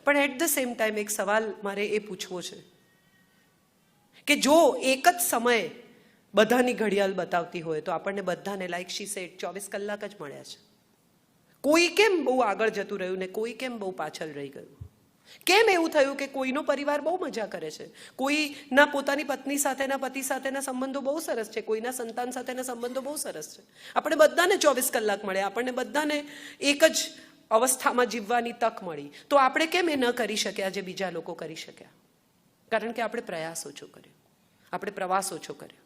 પણ એટ ધ સેમ ટાઈમ એક સવાલ મારે એ પૂછવો છે કે જો એક જ સમયે બધાની ઘડિયાળ બતાવતી હોય તો આપણને બધાને લાઈક શી સેડ 24 કલાક જ મળ્યા છે. કોઈ કેમ બહુ આગળ જતું રહ્યું ને કોઈ કેમ બહુ પાછળ રહી ગયું? કેમ એવું થયું કે કોઈનો પરિવાર બહુ મજા કરે છે, કોઈના પોતાની પત્ની સાથેના પતિ સાથેના સંબંધો બહુ સરસ છે, કોઈના સંતાન સાથેના સંબંધો બહુ સરસ છે? આપણે બધાને 24 કલાક મળ્યા, આપણને બધાને એક જ અવસ્થામાં જીવવાની તક મળી, તો આપણે કેમ એ ન કરી શક્યા જે બીજા લોકો કરી શક્યા? કારણ કે આપણે પ્રયાસ ઓછો કર્યો, આપણે પ્રવાસ ઓછો કર્યો.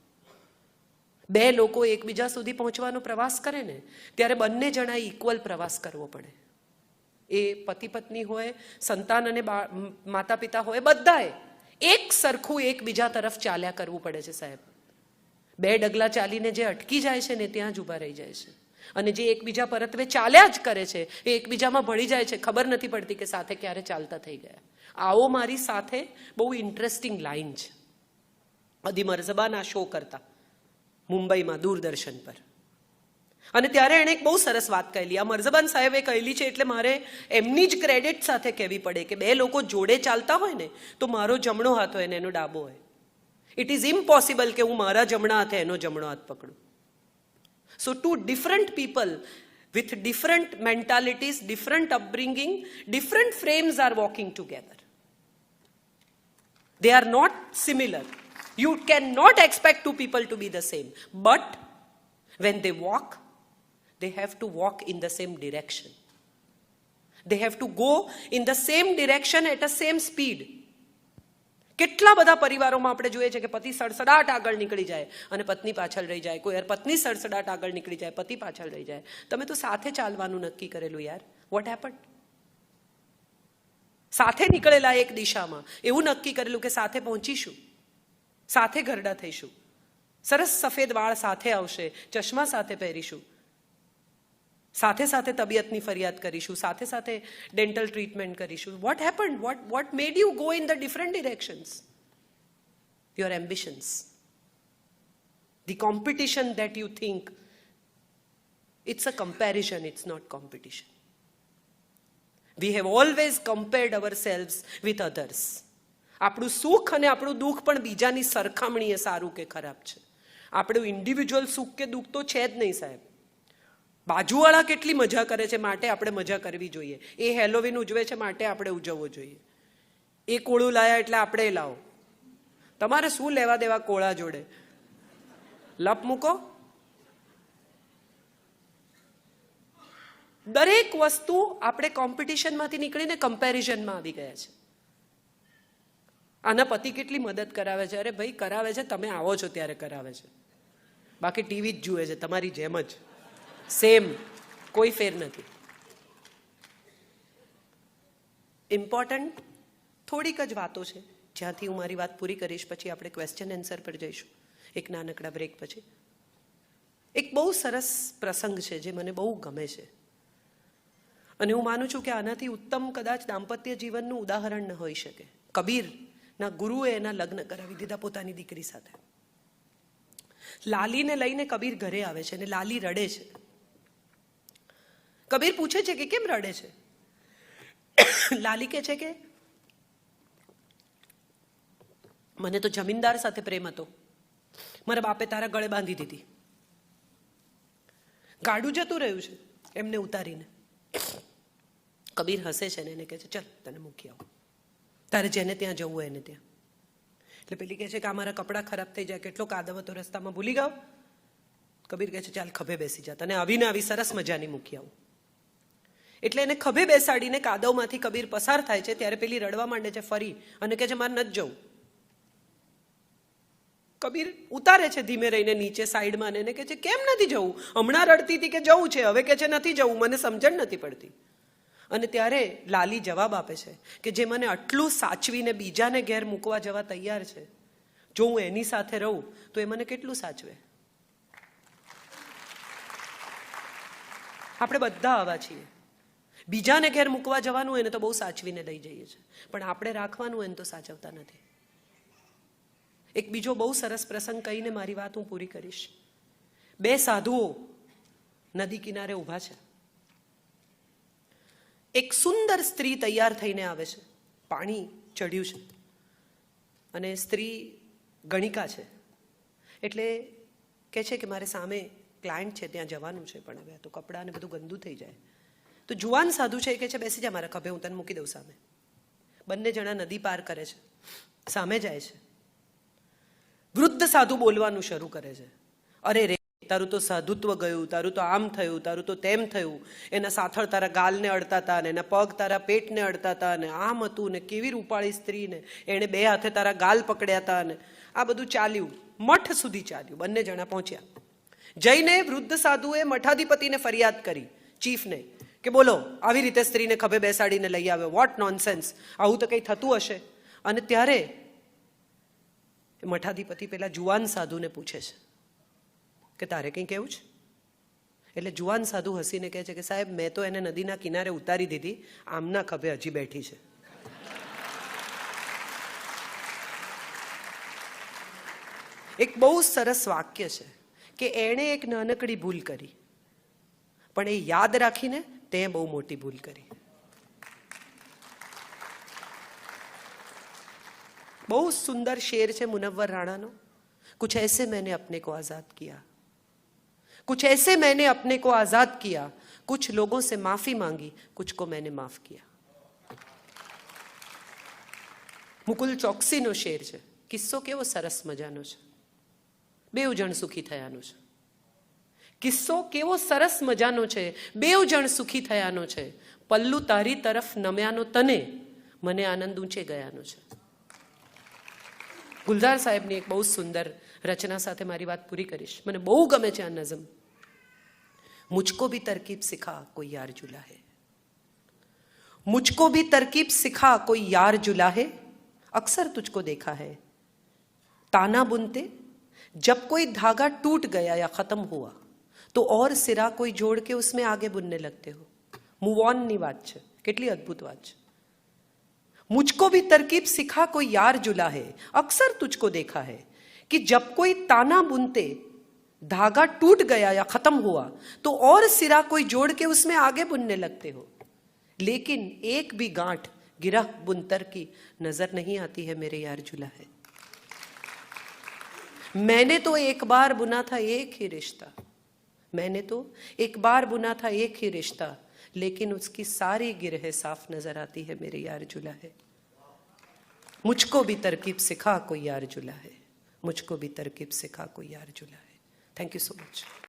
2 લોકો એકબીજા સુધી પહોંચવાનો પ્રવાસ કરે ને ત્યારે બંને જણાએ ઇક્વલ પ્રવાસ કરવો પડે. એ પતિ પત્ની હોય, સંતાન અને માતા પિતા હોય, બધાએ એક સરખું એકબીજા તરફ ચાલ્યા કરવું પડે છે સાહેબ. 2 ડગલા ચાલીને જે અટકી જાય છે ને ત્યાં જ ઊભા રહી જાય છે, અને જે એકબીજા પરત્વે ચાલ્યા જ કરે છે એ એકબીજામાં ભળી જાય છે, ખબર નથી પડતી કે સાથે ક્યારે ચાલતા થઈ ગયા. આવો મારી સાથે બહુ ઇન્ટરેસ્ટિંગ લાઈન છે. અદી મરઝબાના શો કરતા મુંબઈમાં દૂરદર્શન પર, અને ત્યારે એણે એક બહુ સરસ વાત કહેલી. આ મરઝબાન સાહેબે કહેલી છે એટલે મારે એમની જ ક્રેડિટ સાથે કહેવી પડે કે 2 લોકો જોડે ચાલતા હોય ને તો મારો જમણો હાથ હોય ને એનો ડાબો હોય. ઇટ ઇઝ ઇમ્પોસિબલ કે હું મારા જમણા હાથે એનો જમણો હાથ પકડું. So 2 different people with different mentalities, different upbringing, different frames are walking together. They are not similar. You cannot expect 2 people to be the same. But when they walk, they have to walk in the same direction. They have to go in the same direction at the same speed. કેટલા બધા પરિવારોમાં આપણે જોઈએ છે કે પતિ સડસડાટ આગળ નીકળી જાય અને પત્ની પાછળ રહી જાય, કોઈ યાર પત્ની સડસડાટ આગળ નીકળી જાય, પતિ પાછળ રહી જાય. તમે તો સાથે ચાલવાનું નક્કી કરેલું યાર, વોટ હેપન્ડ? સાથે નીકળેલા એક દિશામાં, એવું નક્કી કરેલું કે સાથે પહોંચીશું, સાથે ઘરડા થઈશું, સરસ સફેદ વાળ સાથે આવશે, ચશ્મા સાથે પહેરીશું, સાથે સાથે તબિયતની ફરિયાદ કરીશું, સાથે સાથે ડેન્ટલ ટ્રીટમેન્ટ કરીશું. What happened? What made you go in the different directions? Your ambitions. The competition that you think, it's a comparison, it's not competition. We have always compared ourselves with others. આપણું સુખ અને આપણું દુઃખ પણ બીજાની સરખામણીએ સારું કે ખરાબ છે. આપણું ઇન્ડિવિજ્યુઅલ સુખ કે દુઃખ તો છે જ નહીં સાહેબ. બાજુવાળા કેટલી મજા કરે છે માટે આપણે મજા કરવી જોઈએ. એ હેલોવીન ઉજવે છે માટે આપણે ઉજવવો જોઈએ. એ કોળું લાયા એટલે આપણે લાવો. તમારે શું લેવા દેવા કોળા જોડે? લપ મૂકો. દરેક વસ્તુ આપણે કોમ્પિટિશનમાંથી નીકળીને કમ્પેરિઝનમાં આવી ગયા છે. આના પતિ કેટલી મદદ કરાવે છે? અરે ભાઈ કરાવે છે, તમે આવો છો ત્યારે કરાવે છે, બાકી ટીવી જ જુએ છે તમારી જેમ જ, સેમ, કોઈ ફેર નથી. ઇમ્પોર્ટન્ટ થોડીક જ વાતો છે જ્યાંથી હું મારી વાત પૂરી કરીશ, પછી આપણે ક્વેશ્ચન આન્સર પર જઈશું એક નાનકડા બ્રેક પછી. એક બહુ સરસ પ્રસંગ છે જે મને બહુ ગમે છે, અને હું માનું છું કે આનાથી ઉત્તમ કદાચ દાંપત્ય જીવનનું ઉદાહરણ ન હોઈ શકે. કબીરના ગુરુએ એના લગ્ન કરાવી દીધા પોતાની દીકરી સાથે. લાલીને લઈને કબીર ઘરે આવે છે અને લાલી રડે છે. કબીર પૂછે છે કે કેમ રડે છે? લાલી કહે છે કે મને તો જમીનદાર સાથે પ્રેમ હતો, મારા બાપે તારા ગળે બાંધી દીધી. ગાડું જતું રહ્યું છે એમને ઉતારીને. કબીર હસે છે ને એને કહે છે ચલ તને મૂકી આવું, તારે જેને ત્યાં જવું હોય એને ત્યાં. એટલે પેલી કહે છે કે આ મારા કપડાં ખરાબ થઈ જાય, કેટલો કાદવ હતો રસ્તામાં, ભૂલી ગયો. કબીર કહે છે ચાલ ખભે બેસી જા, તને આવીને આવી સરસ મજાની મૂકી આવું. એટલે એને ખભે બેસાડીને કાદવમાંથી કબીર પસાર થાય છે ત્યારે પેલી રડવા માંડે છે ફરી અને કહે છે મારે નથી જવું. કબીર ઉતારે છે ધીમે રહીને નીચે સાઈડમાં અને એને કહે છે કેમ નથી જવું? હમણાં રડતી હતી કે જવું છે, હવે કહે છે નથી જવું, મને સમજણ નથી પડતી. અને ત્યારે લાલી જવાબ આપે છે કે જે મને આટલું સાચવીને બીજાને ઘેર મૂકવા જવા તૈયાર છે, જો હું એની સાથે રહું તો એ મને કેટલું સાચવે. આપણે બધા આવા છીએ. બીજાને ઘેર મૂકવા જવાનું હોય ને તો બહુ સાચવીને લઈ જઈએ છીએ, પણ આપણે રાખવાનું હોય ને તો સાચવતા નથી. એક બીજો બહુ સરસ પ્રસંગ કહીને મારી વાત હું પૂરી કરીશ. બે સાધુઓ નદી કિનારે ઊભા છે. એક સુંદર સ્ત્રી તૈયાર થઈને આવે છે, પાણી ચડ્યું છે અને સ્ત્રી ગણિકા છે. એટલે કહે છે કે મારે સામે ક્લાયન્ટ છે ત્યાં જવાનું છે, પણ હવે તો કપડાં ને બધું ગંદુ થઈ જાય. તો જુવાન સાધુ છે એ કહે છે બેસી જા મારા ખભે, હું તને મૂકી દઉં સામે. બંને જણા નદી પાર કરે છે, સામે જાય છે. વૃદ્ધ સાધુ બોલવાનું શરૂ કરે છે, અરે રે તારું તો સાધુત્વ ગયું, તારું તો આમ થયું, તારું તો તેમ થયું, એના સાથળ તારા ગાલને અડતા હતા ને એના પગ તારા પેટને અડતા હતા ને આમ હતું ને કેવી રૂપાળી સ્ત્રીને એણે બે હાથે તારા ગાલ પકડ્યા હતા ને આ બધું ચાલ્યું, મઠ સુધી ચાલ્યું. બંને જણા પહોંચ્યા. જઈને વૃદ્ધ સાધુએ મઠાધિપતિને ફરિયાદ કરી, ચીફને, કે બોલો આવી રીતે સ્ત્રીને ખભે બેસાડીને લઈ આવ્યો, વોટ નોનસેન્સ, આવું તો કંઈ થતું હશે. અને ત્યારે મઠાધિપતિ પેલા જુવાન સાધુને પૂછે છે કે તારે કંઈ કહેવું છે? એટલે જુવાન સાધુ હસીને કહે છે કે સાહેબ મેં તો એને નદીના કિનારે ઉતારી દીધી, આમના ખભે હજી બેઠી છે. એક બહુ સરસ વાક્ય છે કે એણે એક નાનકડી ભૂલ કરી, પણ એ યાદ રાખીને તે બહુ મોટી ભૂલ કરી. बहुत सुंदर शेर है मुनव्वर राणा नो, कुछ ऐसे मैंने अपने को आजाद किया, कुछ ऐसे मैंने अपने को आजाद किया, कुछ लोगों से माफी मांगी, कुछ को मैंने माफ किया. મુકુલ ચોકસીનો શેર છે. કિસ્સો કેવો સરસ મજાનો છે, બેઉ જણ સુખી થયાનો છે. કિસ્સો કેવો સરસ મજાનો છે, બેઉ જણ સુખી થયાનો છે. પલ્લુ તારી તરફ નમ્યાનો તને, મને આનંદ ઊંચે ગયાનો છે. ગુલઝાર સાહેબની એક બહુ સુંદર રચના સાથે મારી વાત પૂરી કરીશ. મને બહુ ગમે છે આ નઝમ. મુझको भी तरकीब सिखा कोई यार जुला है, मुझको भी तरकीब सिखा कोई यार जुला है, अक्सर तुझको देखा है ताना बुनते, जब कोई धागा टूट गया या खत्म हुआ तो और सिरा कोई जोड़ के उसमें आगे बुनने लगते हो. मूव ऑन ની વાત છે, કેટલી અદ્ભુત વાત છે. मुझको भी तरकीब सिखा कोई यार जुला है, अक्सर तुझको देखा है कि जब कोई ताना बुनते धागा टूट गया या खत्म हुआ तो और सिरा कोई जोड़ के उसमें आगे बुनने लगते हो, लेकिन एक भी गांठ गिरह बुनतर की नजर नहीं आती है मेरे यार जुला है. मैंने तो एक बार बुना था एक ही रिश्ता, मैंने तो एक बार बुना था एक ही रिश्ता, लेकिन उसकी सारी गिरहें साफ नजर आती है मेरे यार जुला है. मुझको भी तरकीब सिखा कोई यार जुला है, मुझको भी तरकीब सिखा कोई यार जुला है. Thank you so much.